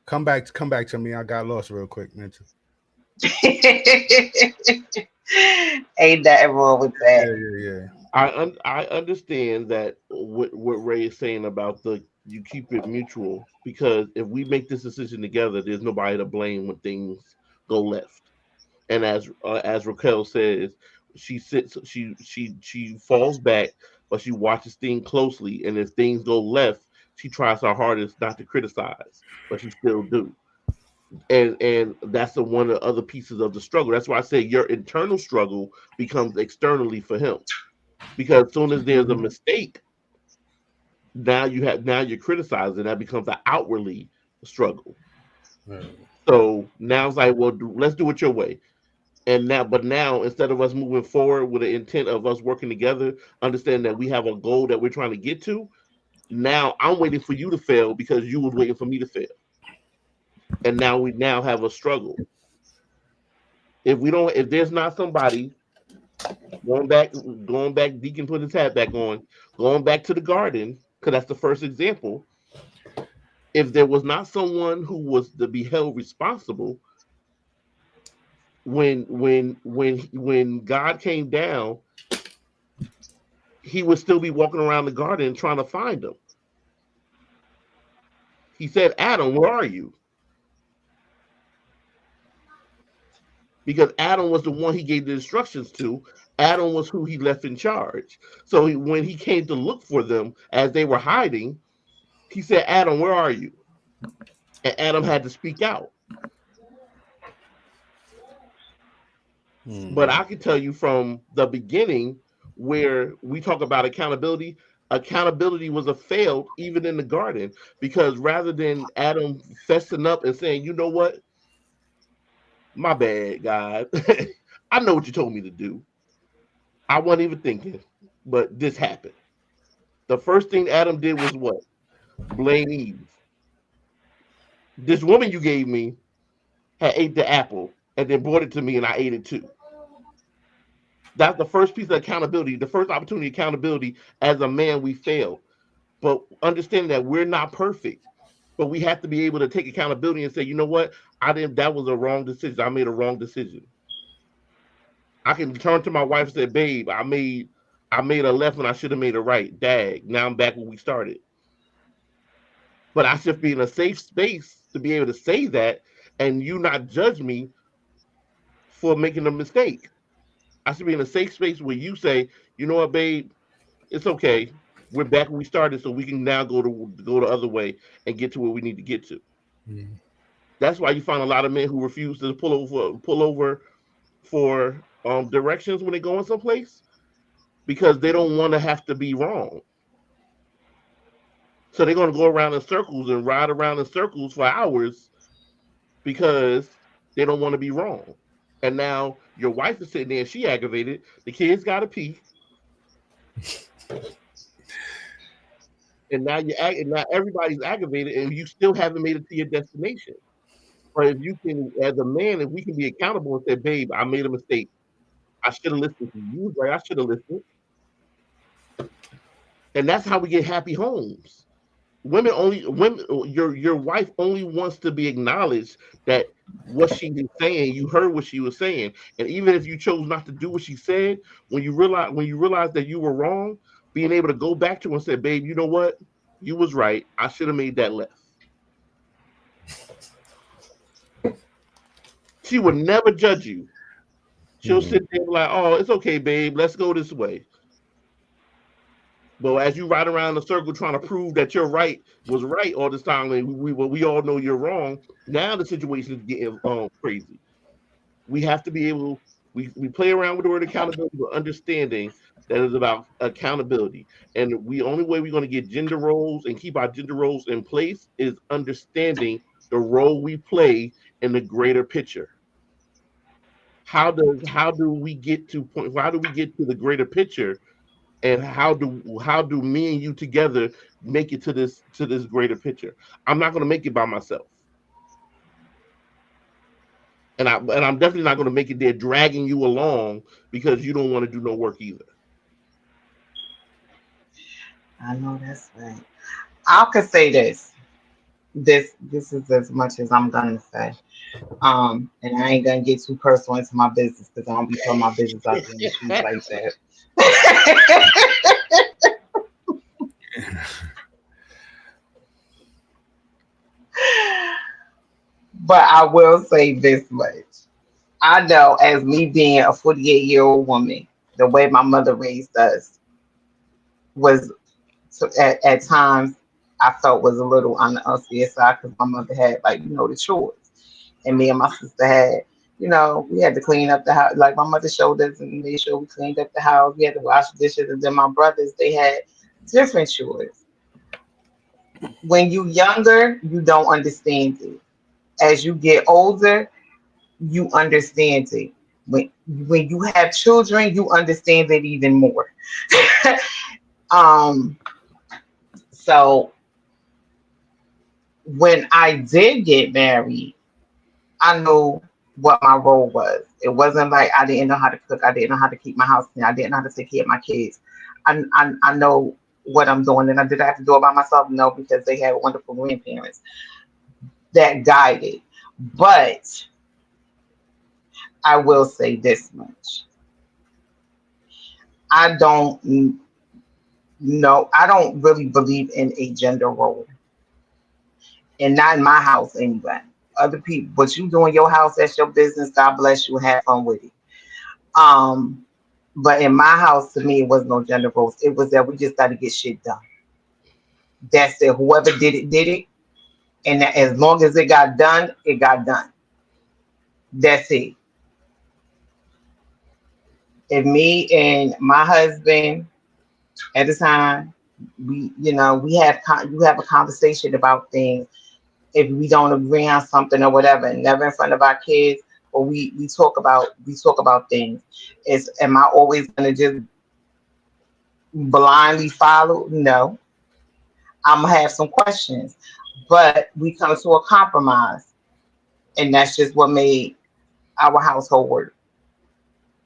come back to me. I got lost real quick, man. Ain't nothing wrong with that. Yeah. I understand that what Ray is saying about the you keep it mutual, because if we make this decision together, there's nobody to blame when things go left. And as Raquel says, she sits, she falls back, but she watches things closely, and if things go left, she tries her hardest not to criticize, but she still do. And that's one of the other pieces of the struggle. That's why I say your internal struggle becomes externally for him, because as soon as there's a mistake, now you're criticizing. That becomes an outwardly struggle. Right. So now it's like, well, let's do it your way. But now instead of us moving forward with the intent of us working together, understand that we have a goal that we're trying to get to. Now I'm waiting for you to fail because you was waiting for me to fail, and now we now have a struggle. If there's not somebody going back, Deacon put his hat back on, going back to the garden, because that's the first example. If there was not someone who was to be held responsible when God came down, he would still be walking around the garden trying to find them. He said, Adam, where are you? Because Adam was the one he gave the instructions to. Adam was who he left in charge. So when he came to look for them as they were hiding, he said, Adam, where are you? And Adam had to speak out. But I can tell you from the beginning, where we talk about accountability, accountability was a failed even in the garden, because rather than Adam fessing up and saying, you know what, my bad, God, I know what you told me to do. I wasn't even thinking, but this happened. The first thing Adam did was what? Blame Eve. This woman you gave me had ate the apple and then brought it to me and I ate it too. That's the first piece of accountability, the first opportunity of accountability. As a man, we failed. But understanding that we're not perfect, but we have to be able to take accountability and say, you know what? I didn't, that was a wrong decision. I made a wrong decision. I can turn to my wife and say, babe, I made a left when I should have made a right. Dag. Now I'm back where we started. But I should be in a safe space to be able to say that and you not judge me for making a mistake. I should be in a safe space where you say, you know what, babe, it's okay. We're back where we started, so we can now go the other way and get to where we need to get to. Mm. That's why you find a lot of men who refuse to pull over for directions when they go in someplace, because they don't want to have to be wrong. So they're going to go around in circles and ride around in circles for hours because they don't want to be wrong. And now your wife is sitting there, she aggravated. The kids got to pee, and now everybody's aggravated, and you still haven't made it to your destination. But if you can, as a man, if we can be accountable and say, "Babe, I made a mistake. I should have listened to you. Right? I should have listened." And that's how we get happy homes. Women, your wife only wants to be acknowledged that what she was saying, you heard what she was saying, and even if you chose not to do what she said, when you realize that you were wrong, being able to go back to her and say, babe, you know what, you was right, I should have made that left. She would never judge you. She'll sit there and be like, oh, it's okay, babe, let's go this way. But as you ride around in a circle trying to prove that you're right was right all this time, and we all know you're wrong, now the situation is getting crazy. We have to be able, we play around with the word accountability, but understanding that it's about accountability. And the only way we're going to get gender roles and keep our gender roles in place is understanding the role we play in the greater picture. How do we get to the greater picture, and how do me and you together make it to this greater picture? I'm not going to make it by myself, and I'm definitely not going to make it there dragging you along because you don't want to do no work either. I know that's right. I could say this. This is as much as I'm gonna say. And I ain't gonna get too personal into my business because I don't be throwing my business out there in the streets like that. But I will say this much. I know, as me being a 48-year-old woman, the way my mother raised us was, at times, I felt was a little on the unfair side because my mother had, like, the chores. And me and my sister had, we had to clean up the house. Like, my mother showed us and made sure we cleaned up the house. We had to wash the dishes. And then my brothers, they had different chores. When you younger, you don't understand it. As you get older, you understand it. When you have children, you understand it even more. So when I did get married, I knew what my role was. It wasn't like I didn't know how to cook. I didn't know how to keep my house clean. I didn't know how to take care of my kids. I know what I'm doing, and I did have to do it by myself. No, because they had wonderful grandparents that guided. But I will say this much. I don't really believe in a gender role. And not in my house anyway. Other people, what you do in your house, that's your business. God bless you. Have fun with it. But in my house, to me, it was no gender roles. It was that we just got to get shit done. That's it. Whoever did it, did it. And that as long as it got done, it got done. That's it. If me and my husband at the time, you have a conversation about things. If we don't agree on something or whatever, and never in front of our kids, or we talk about things. Am I always gonna just blindly follow? No. I'm gonna have some questions, but we come to a compromise, and that's just what made our household work.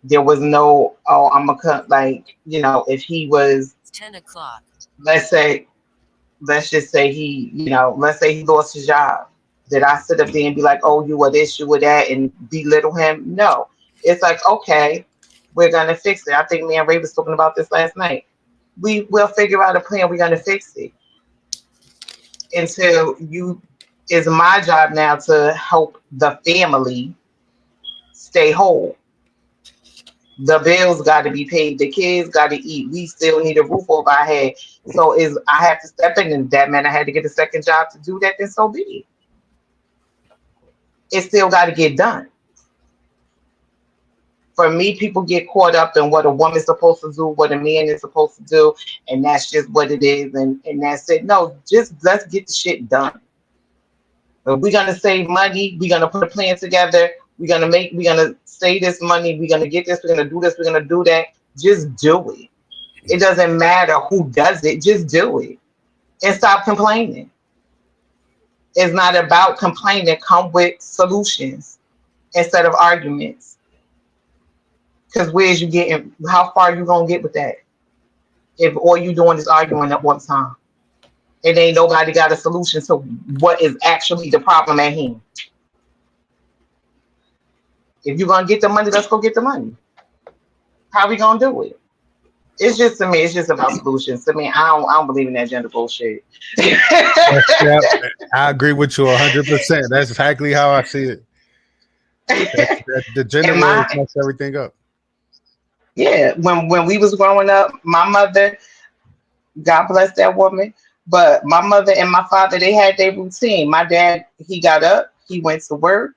There was no, oh, I'm gonna cut, like, if he was, It's 10 o'clock. let's say, let's just say let's say he lost his job. Did I sit up there and be like, oh, you were this, you were that, and belittle him? No. It's like, okay, we're gonna fix it. I think me and Ray was talking about this last night. We will figure out a plan. We're gonna fix it. It's my job now to help the family stay whole. The bills got to be paid. The kids got to eat. We still need a roof over our head. So I have to step in, and that meant I had to get a second job to do that. Then so be it. It still got to get done. For me, people get caught up in what a woman's supposed to do, what a man is supposed to do, and that's just what it is, and that's it. No, just let's get the shit done. If we're gonna save money, we're gonna put a plan together. We're gonna save this money. We're gonna get this. We're gonna do this. We're gonna do that. Just do it. It doesn't matter who does it. Just do it and stop complaining. It's not about complaining. Come with solutions instead of arguments. Because where's you getting? How far you gonna get with that? If all you doing is arguing at one time, and ain't nobody got a solution to what is actually the problem at hand. If you're gonna get the money, let's go get the money. How we gonna do it? It's just, to me, it's just about solutions. To me, I don't believe in that gender bullshit. Yeah, I agree with you 100%. That's exactly how I see it. The gender roles mess everything up. Yeah, when we was growing up, my mother, God bless that woman, but my mother and my father, they had their routine. My dad, he got up, he went to work,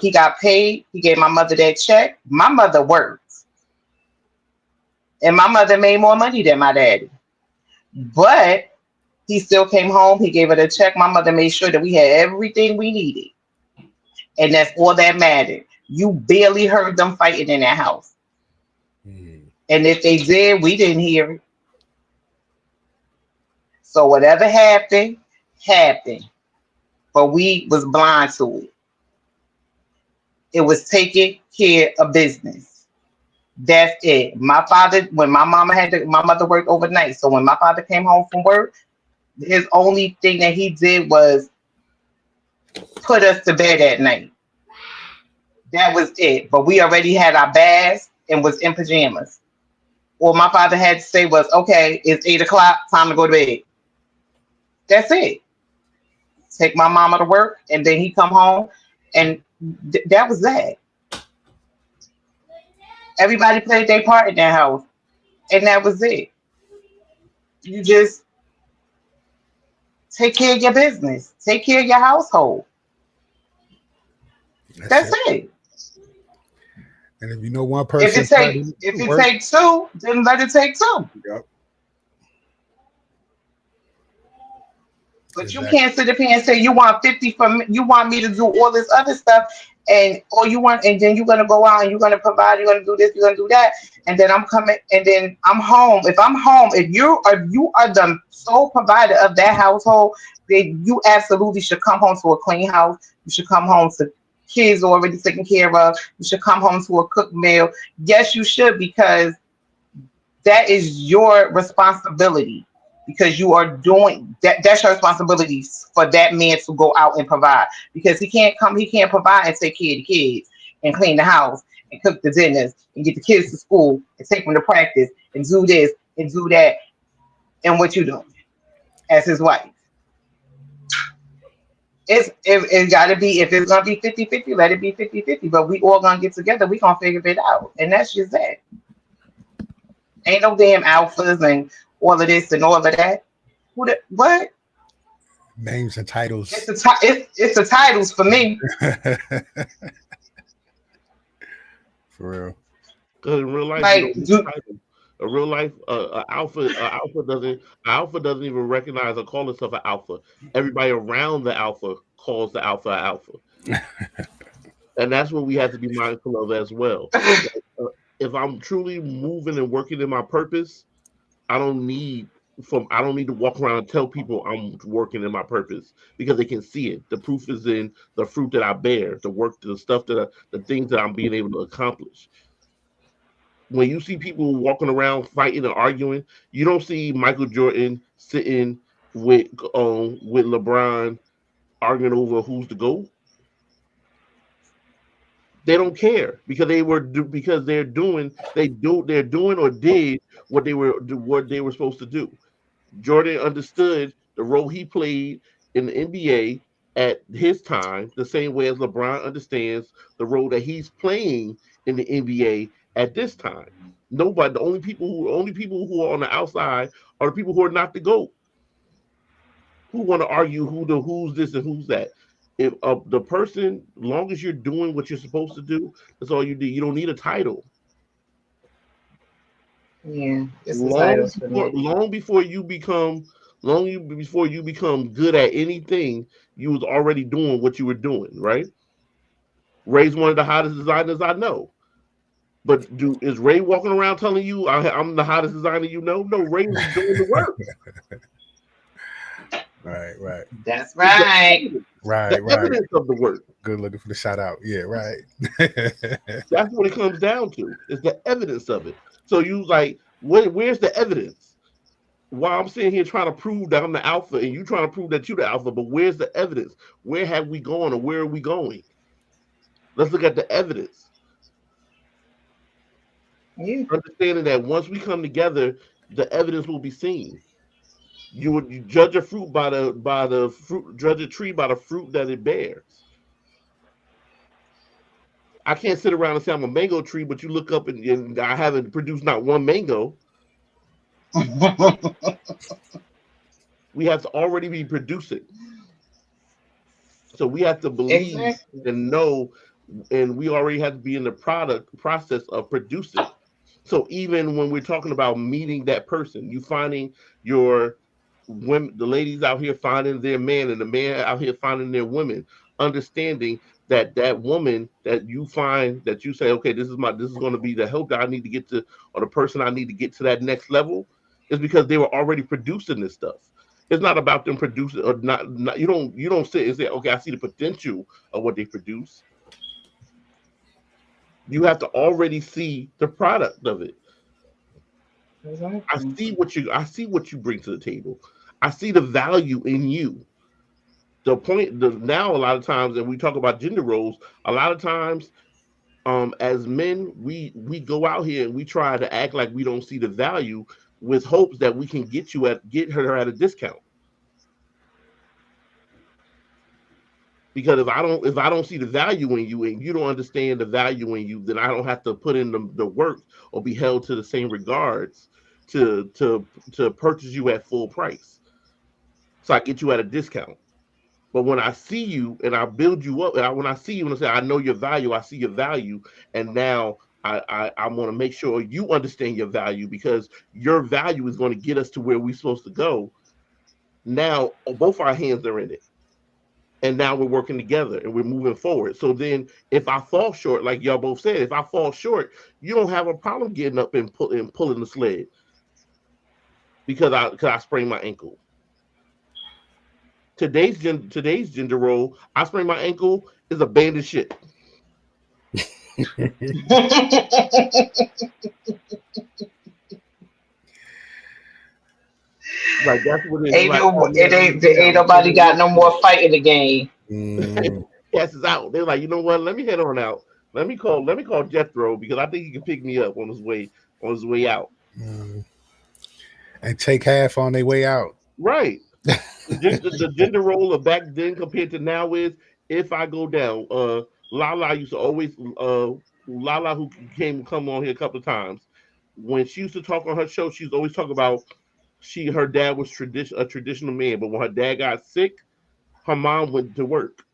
he got paid, he gave my mother that check. My mother worked. And my mother made more money than my daddy. But he still came home, he gave her the check. My mother made sure that we had everything we needed. And that's all that mattered. You barely heard them fighting in that house. And if they did, we didn't hear it. So whatever happened, happened. But we was blind to it. It was taking care of business. That's it. My father, when my mother worked overnight. So when my father came home from work, his only thing that he did was put us to bed at night. That was it. But we already had our baths and was in pajamas. All my father had to say was, okay, it's 8 o'clock, time to go to bed. That's it. Take my mama to work, and then he come home, and that was that. Everybody played their part in that house, and that was it. You just take care of your business. Take care of your household. That's it. And if you know one person, if it takes two, then let it take two. Yep. But exactly. You can't sit up here and say you want 50 from me, you want me to do all this other stuff, and then you're gonna go out and you're gonna provide, you're gonna do this, you're gonna do that, and then I'm coming, and then I'm home. If I'm home, if you are the sole provider of that household, then you absolutely should come home to a clean house. You should come home to kids already taken care of. You should come home to a cooked meal. Yes, you should, because that is your responsibility. Because you are doing that, that's your responsibility for that man to go out and provide. Because he can't provide and take care of the kids and clean the house and cook the dinners and get the kids to school and take them to practice and do this and do that. And what you doing as his wife? It's got to be, if it's going to be 50-50, let it be 50-50. But we all going to get together. We going to figure it out. And that's just that. Ain't no damn alphas and all of this and all of that. What? Names and It's titles. it's the titles for me. For real. Because in real life, you Like, don't need a title. A real life, alpha doesn't even recognize or call itself an alpha. Everybody around the alpha calls the alpha an alpha, and that's what we have to be mindful of as well. If I'm truly moving and working in my purpose, I don't need I don't need to walk around and tell people I'm working in my purpose because they can see it. The proof is in the fruit that I bear, the work, the stuff the things that I'm being able to accomplish. When you see people walking around fighting and arguing, you don't see Michael Jordan sitting with LeBron arguing over who's the GOAT. They don't care because because they're doing or did what they were supposed to do. Jordan understood the role he played in the NBA at his time, the same way as LeBron understands the role that he's playing in the NBA at this time. Nobody, the only people who are on the outside are the people who are not the GOAT, who want to argue who's this and who's that. If the person, long as you're doing what you're supposed to do, that's all you do. You don't need a title. Yeah, it's the titles for me. Long before you become good at anything, you was already doing what you were doing, right? Ray's one of the hottest designers I know. But is Ray walking around telling you I'm the hottest designer you know? No, Ray was doing the work. Right. That's right. The evidence of the work. Good looking for the shout out. Yeah, right. That's what it comes down to. It's the evidence of it. So you like, where's the evidence? While I'm sitting here trying to prove that I'm the alpha and you trying to prove that you're the alpha, but where's the evidence? Where have we gone or where are we going? Let's look at the evidence. Yeah. Understanding that once we come together, the evidence will be seen. You judge a fruit by the fruit, judge a tree by the fruit that it bears. I can't sit around and say I'm a mango tree, but you look up and I haven't produced not one mango. We have to already be producing. So we have to believe and know, and we already have to be in the process of producing. So even when we're talking about meeting that person, you finding your women, the ladies out here finding their man, and the man out here finding their women, understanding that woman that you find, that you say, okay, this is going to be the help that I need to get to, or the person I need to get to that next level, is because they were already producing this stuff. It's not about them producing or not. You don't sit and say, okay, I see the potential of what they produce. You have to already see the product of it. I see what you bring to the table. I see the value in you. Now a lot of times, and we talk about gender roles, a lot of times, as men, we go out here and we try to act like we don't see the value with hopes that we can get her at a discount. Because if I don't see the value in you and you don't understand the value in you, then I don't have to put in the work or be held to the same regards to purchase you at full price. So I get you at a discount. But when I see you and I build you up, when I see you and I say, I know your value, I see your value, and now I want to make sure you understand your value, because your value is going to get us to where we're supposed to go. Now both our hands are in it. And now we're working together and we're moving forward. So then if I fall short, like y'all both said, if I fall short, you don't have a problem getting up and pulling the sled because I sprained my ankle. Today's gender role, I sprained my ankle, is a band of shit. Like that's what it is. Ain't nobody got no more fight in the game. Yes, is out. They're like, you know what? Let me head on out. Let me call Jethro, because I think he can pick me up on his way out. And take half on their way out. Right. The gender role of back then compared to now is, if I go down, Lala used to always Lala, who come on here a couple of times. when she used to talk on her show, she used to always talk about her dad was a traditional man, but when her dad got sick, her mom went to work.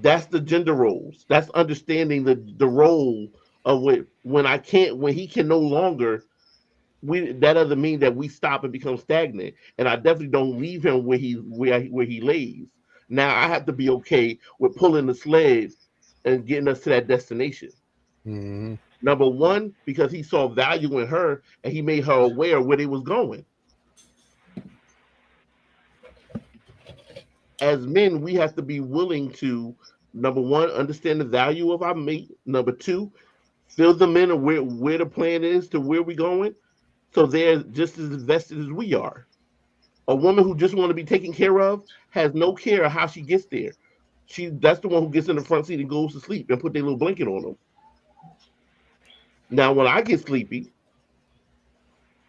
That's the gender roles. That's understanding the role of when he can no longer. That doesn't mean that we stop and become stagnant. And I definitely don't leave him where he lays. Now I have to be okay with pulling the sled and getting us to that destination. Mhm. Number one, because he saw value in her and he made her aware of where they was going. As men, we have to be willing to, number one, understand the value of our mate. Number two, fill them in of where the plan is to where we're going. So they're just as invested as we are. A woman who just want to be taken care of has no care of how she gets there. That's the one who gets in the front seat and goes to sleep and put their little blanket on them. Now, when I get sleepy,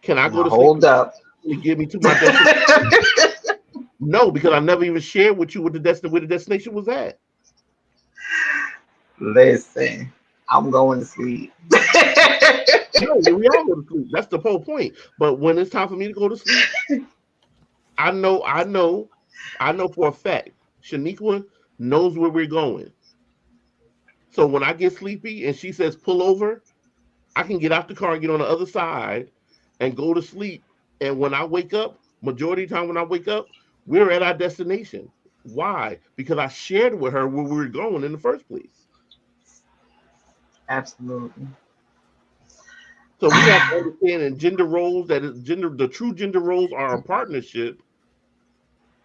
can I go to sleep? Hold up. And give me to my destination? No, because I never even shared with you where the destination was at. Listen, I'm going to sleep. No, we all go to sleep. That's the whole point. But when it's time for me to go to sleep, I know for a fact, Shaniqua knows where we're going. So when I get sleepy and she says pull over, I can get out the car and get on the other side and go to sleep. And when I wake up, majority of the time when I wake up, we're at our destination. Why? Because I shared with her where we were going in the first place. Absolutely. So we have to understand in gender roles the true gender roles are a partnership.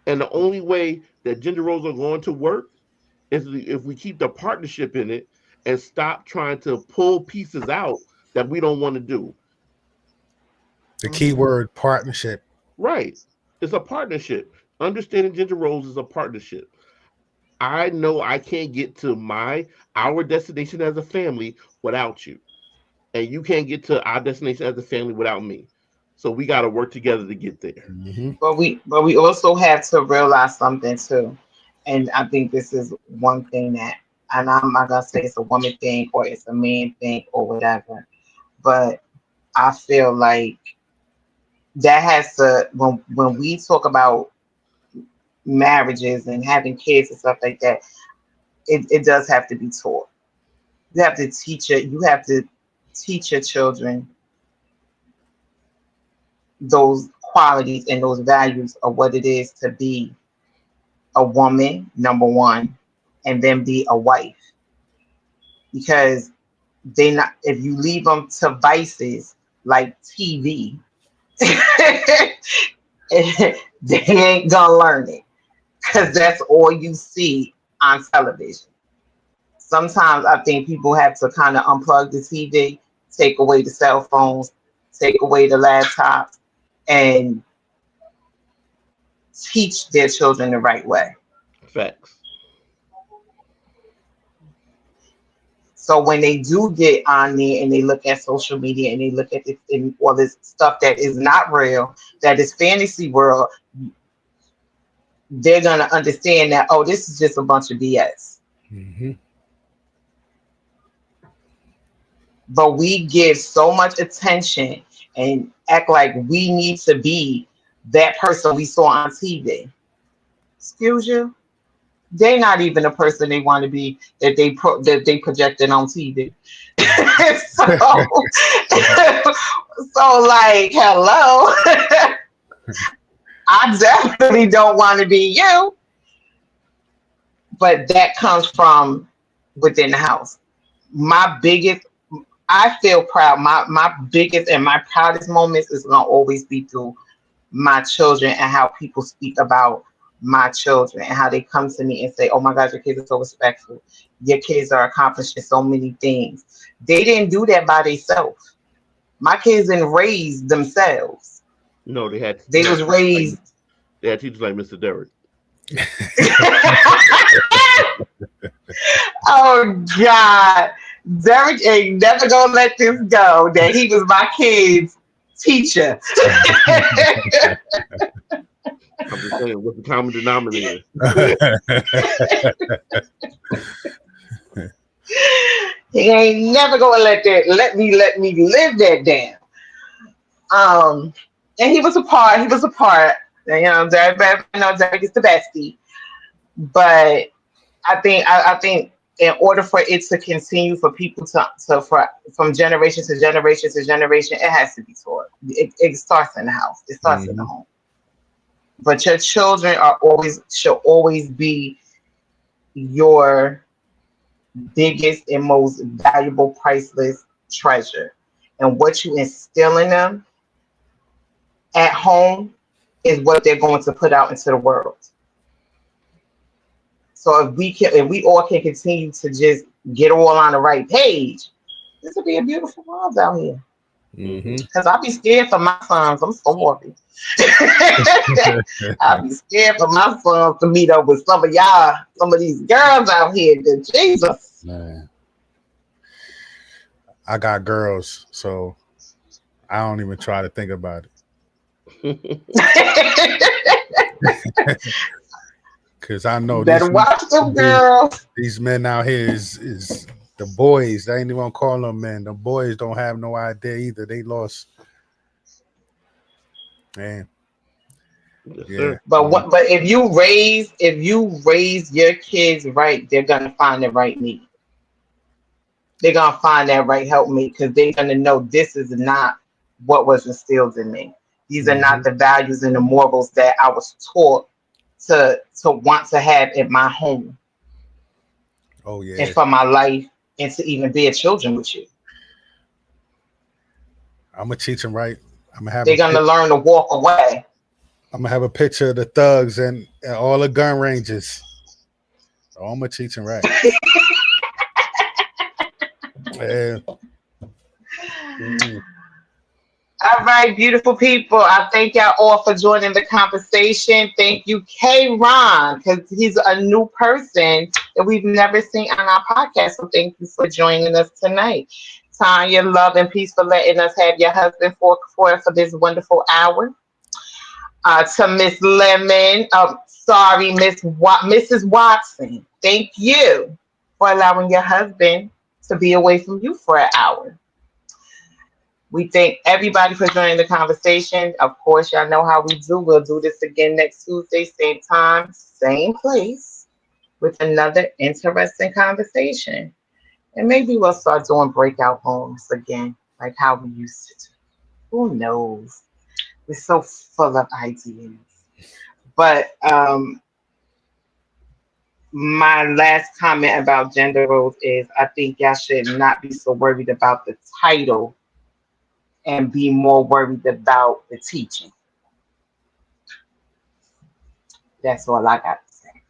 And the only way that gender roles are going to work is if we keep the partnership in it and stop trying to pull pieces out that we don't want to do. The key word, partnership. Right. It's a partnership. Understanding gender roles is a partnership. I know I can't get to our destination as a family without you. And you can't get to our destination as a family without me. So we got to work together to get there. Mm-hmm. But we also have to realize something too. And I think this is one thing that, and I'm not gonna say it's a woman thing or it's a man thing or whatever, but I feel like that has to, when we talk about marriages and having kids and stuff like that, it does have to be taught. You have to teach it. You have to teach your children those qualities and those values of what it is to be a woman, number one, and then be a wife. Because if you leave them to vices like TV, they ain't gonna learn it, because that's all you see on television. Sometimes I think people have to kind of unplug the TV, take away the cell phones, take away the laptops, and teach their children the right way. Facts. So when they do get on there and they look at social media and they look at this and all this stuff that is not real, that is fantasy world, they're gonna understand that, oh, this is just a bunch of BS. Mm-hmm. But we give so much attention and act like we need to be that person we saw on TV. Excuse you? They're not even a person they want to be that they projected on TV. so like, hello. I definitely don't want to be you. But that comes from within the house. I feel proud. My biggest and my proudest moments is gonna always be through my children and how people speak about my children and how they come to me and say, oh my God, your kids are so respectful. Your kids are accomplishing so many things. They didn't do that by themselves. My kids didn't raise themselves. No, they had raised. They had teachers like Mr. Derrick. Oh God. Derrick ain't never gonna let this go that he was my kid's teacher. I'm just saying, what's the common denominator? He ain't never gonna let me live that down. And he was a part. He was a part. You know, Derek is the bestie. But I think in order for it to continue, for people from generation to generation to generation, it has to be taught. It starts in the house. It starts in the home. But your children should always be your biggest and most valuable, priceless treasure. And what you instill in them at home is what they're going to put out into the world. So if we all can continue to just get all on the right page, this will be a beautiful world out here. Because I'll be scared for my sons. I'm so worried. I'll be scared for my sons to meet up with some of these girls out here. Jesus. Man. I got girls, so I don't even try to think about it. Because I know better watch them girls. These men out here is the boys. They ain't even gonna call them men. The boys don't have no idea either. They lost. Man. Yeah. But if you raise your kids right, they're gonna find the right mate. They're gonna find that right helpmate because they're gonna know this is not what was instilled in me. These are not the values and the morals that I was taught to want to have in my home. Oh yeah. And for my life and to even bear children with you. I'm gonna teach them right. They're gonna learn to walk away. I'm gonna have a picture of the thugs and all the gun ranges. So I'm gonna teach them right. Yeah. All right, beautiful people. I thank y'all all for joining the conversation. Thank you, K-Ron, because he's a new person that we've never seen on our podcast. So thank you for joining us tonight. Tanya, love and peace for letting us have your husband for this wonderful hour. To Miss Lemon, Mrs. Watson, thank you for allowing your husband to be away from you for an hour. We thank everybody for joining the conversation. Of course, y'all know how we do. We'll do this again next Tuesday, same time, same place, with another interesting conversation. And maybe we'll start doing breakout rooms again, like how we used to do. Who knows? We're so full of ideas. But my last comment about gender roles is I think y'all should not be so worried about the title and be more worried about the teaching. That's all I got to say.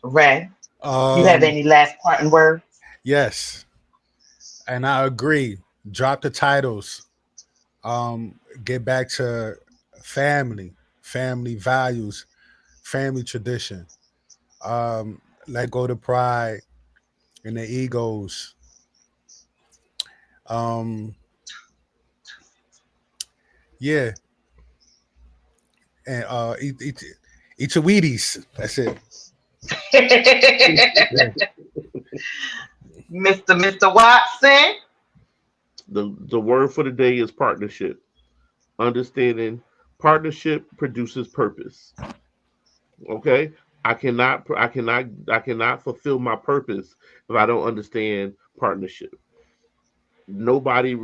Ray, you have any last parting words? Yes. And I agree. Drop the titles. Get back to family values, family tradition. Let go the pride and the egos. Yeah. And eat your Wheaties. That's it. Mr. Watson. The word for the day is partnership. Understanding partnership produces purpose. Okay? I cannot fulfill my purpose if I don't understand partnership. Nobody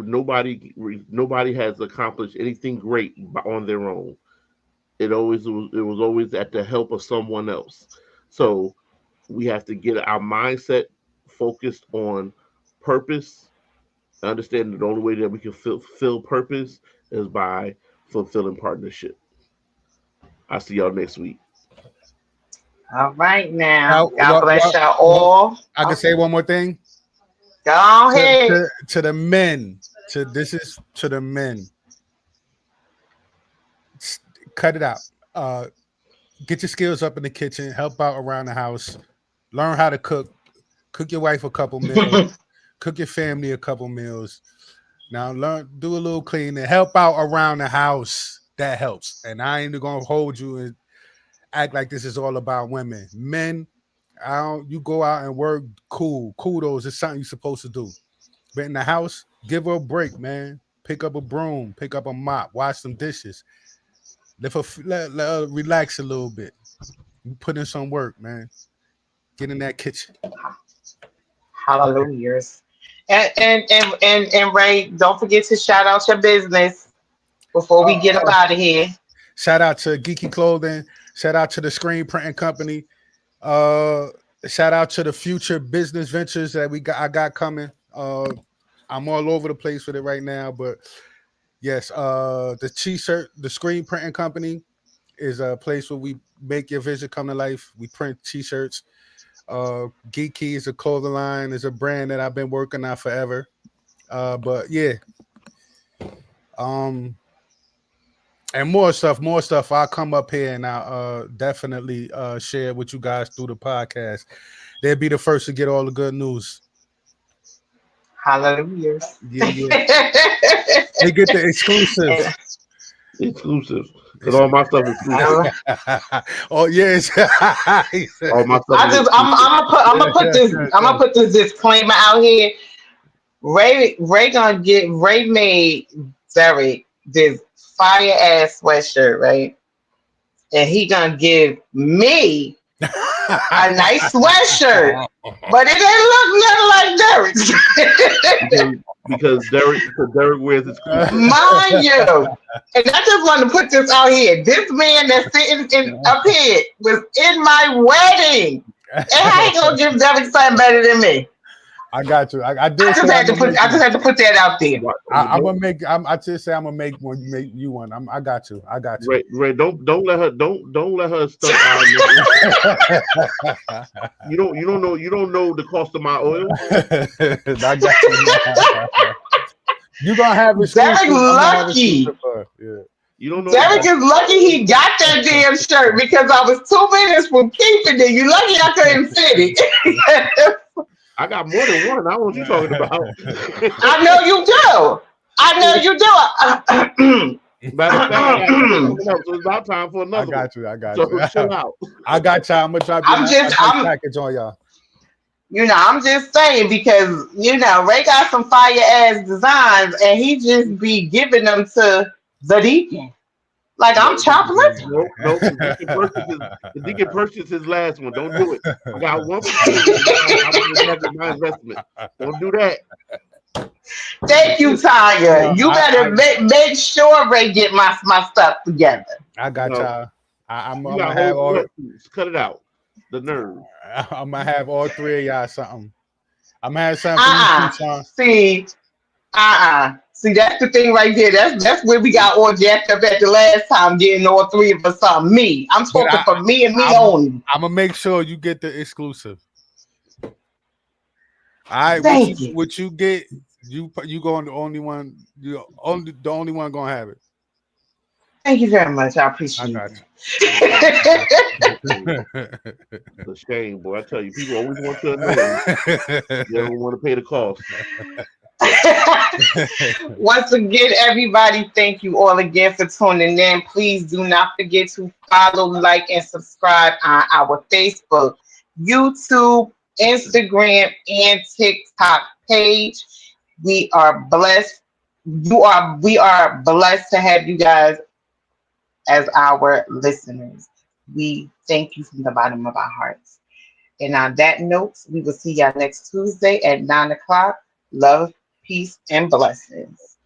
has accomplished anything great on their own. It was always at the help of someone else. So we have to get our mindset focused on purpose. Understand that the only way that we can fulfill purpose is by fulfilling partnership. I'll see y'all next week. All right now. God bless y'all all. I can say one more thing. Go ahead. To the men. This is to the men. Cut it out. Get your skills up in the kitchen. Help out around the house. Learn how to cook. Cook your wife a couple meals. Cook your family a couple meals. Now do a little cleaning. Help out around the house. That helps. And I ain't gonna hold you and act like this is all about women. Men, You go out and work, cool. Kudos, it's something you're supposed to do. But in the house, give her a break, man. Pick up a broom, pick up a mop, wash some dishes. Let her relax a little bit. You put in some work, man. Get in that kitchen. Hallelujah. And Ray, don't forget to shout out your business before we get up out of here. Shout out to Geeky Clothing. Shout out to the Screen Printing Company. Shout out to the future business ventures that I got coming. I'm all over the place with it right now, but yes, the T-shirt, the Screen Printing Company is a place where we make your vision come to life. We print T-shirts. Geeky is a clothing line, is a brand that I've been working on forever. But yeah, and more stuff. I'll come up here and I'll definitely share with you guys through the podcast. They'll be the first to get all the good news. Hallelujah. Yeah. They get the exclusive. Exclusive. Because all my stuff is exclusive. Oh yes. All my stuff I'm gonna put this disclaimer out here. Ray made Derek this fire ass sweatshirt, right? And he gonna give me a nice sweatshirt, but it didn't look nothing like Derek's. because Derek wears exclusive. Mind you, and I just want to put this out here. This man that's sitting up here was in my wedding, and how he gonna give Derek something better than me? I got you. I just had to put that out there. I'm gonna make. I just say I'm gonna make one. You make you one. I got you. Ray, don't let her stunt. You don't know the cost of my oil. I got you. You gonna have it. Derek lucky. Yeah. You don't know. Derek is lucky he got that damn shirt because I was 2 minutes from keeping it. You lucky I couldn't fit it. I got more than one. I know what you're talking about. I know you do. Matter of fact, so it's about time for another. I got you. So chill out. I got y'all. I'm gonna drop you package on y'all. I'm just saying because Ray got some fire ass designs and he just be giving them to the deacon. Like I'm chopping it. No, if he can purchase his last one, don't do it. I got one for my investment. Don't do that. Thank you, Tanya. You better make sure Ray get my stuff together. I got y'all. I'm gonna have all. Cut it out. The nerve. I'm gonna have all three of y'all something. I'm gonna have something. See, that's the thing right there. That's where we got all jacked up at the last time, getting all three of us something. Me, I'm talking for me and me only. I'm gonna make sure you get the exclusive. All right, what you get? You going the only one. The only one gonna have it. Thank you very much. I appreciate it. It's a shame, boy. I tell you, people always want to know. They don't want to pay the cost. Once again, everybody, thank you all again for tuning in. Please do not forget to follow, like, and subscribe on our Facebook, YouTube, Instagram, and TikTok page. We are blessed. We are blessed to have you guys as our listeners. We thank you from the bottom of our hearts. And on that note, we will see y'all next Tuesday at 9 o'clock. Love, peace, and blessings.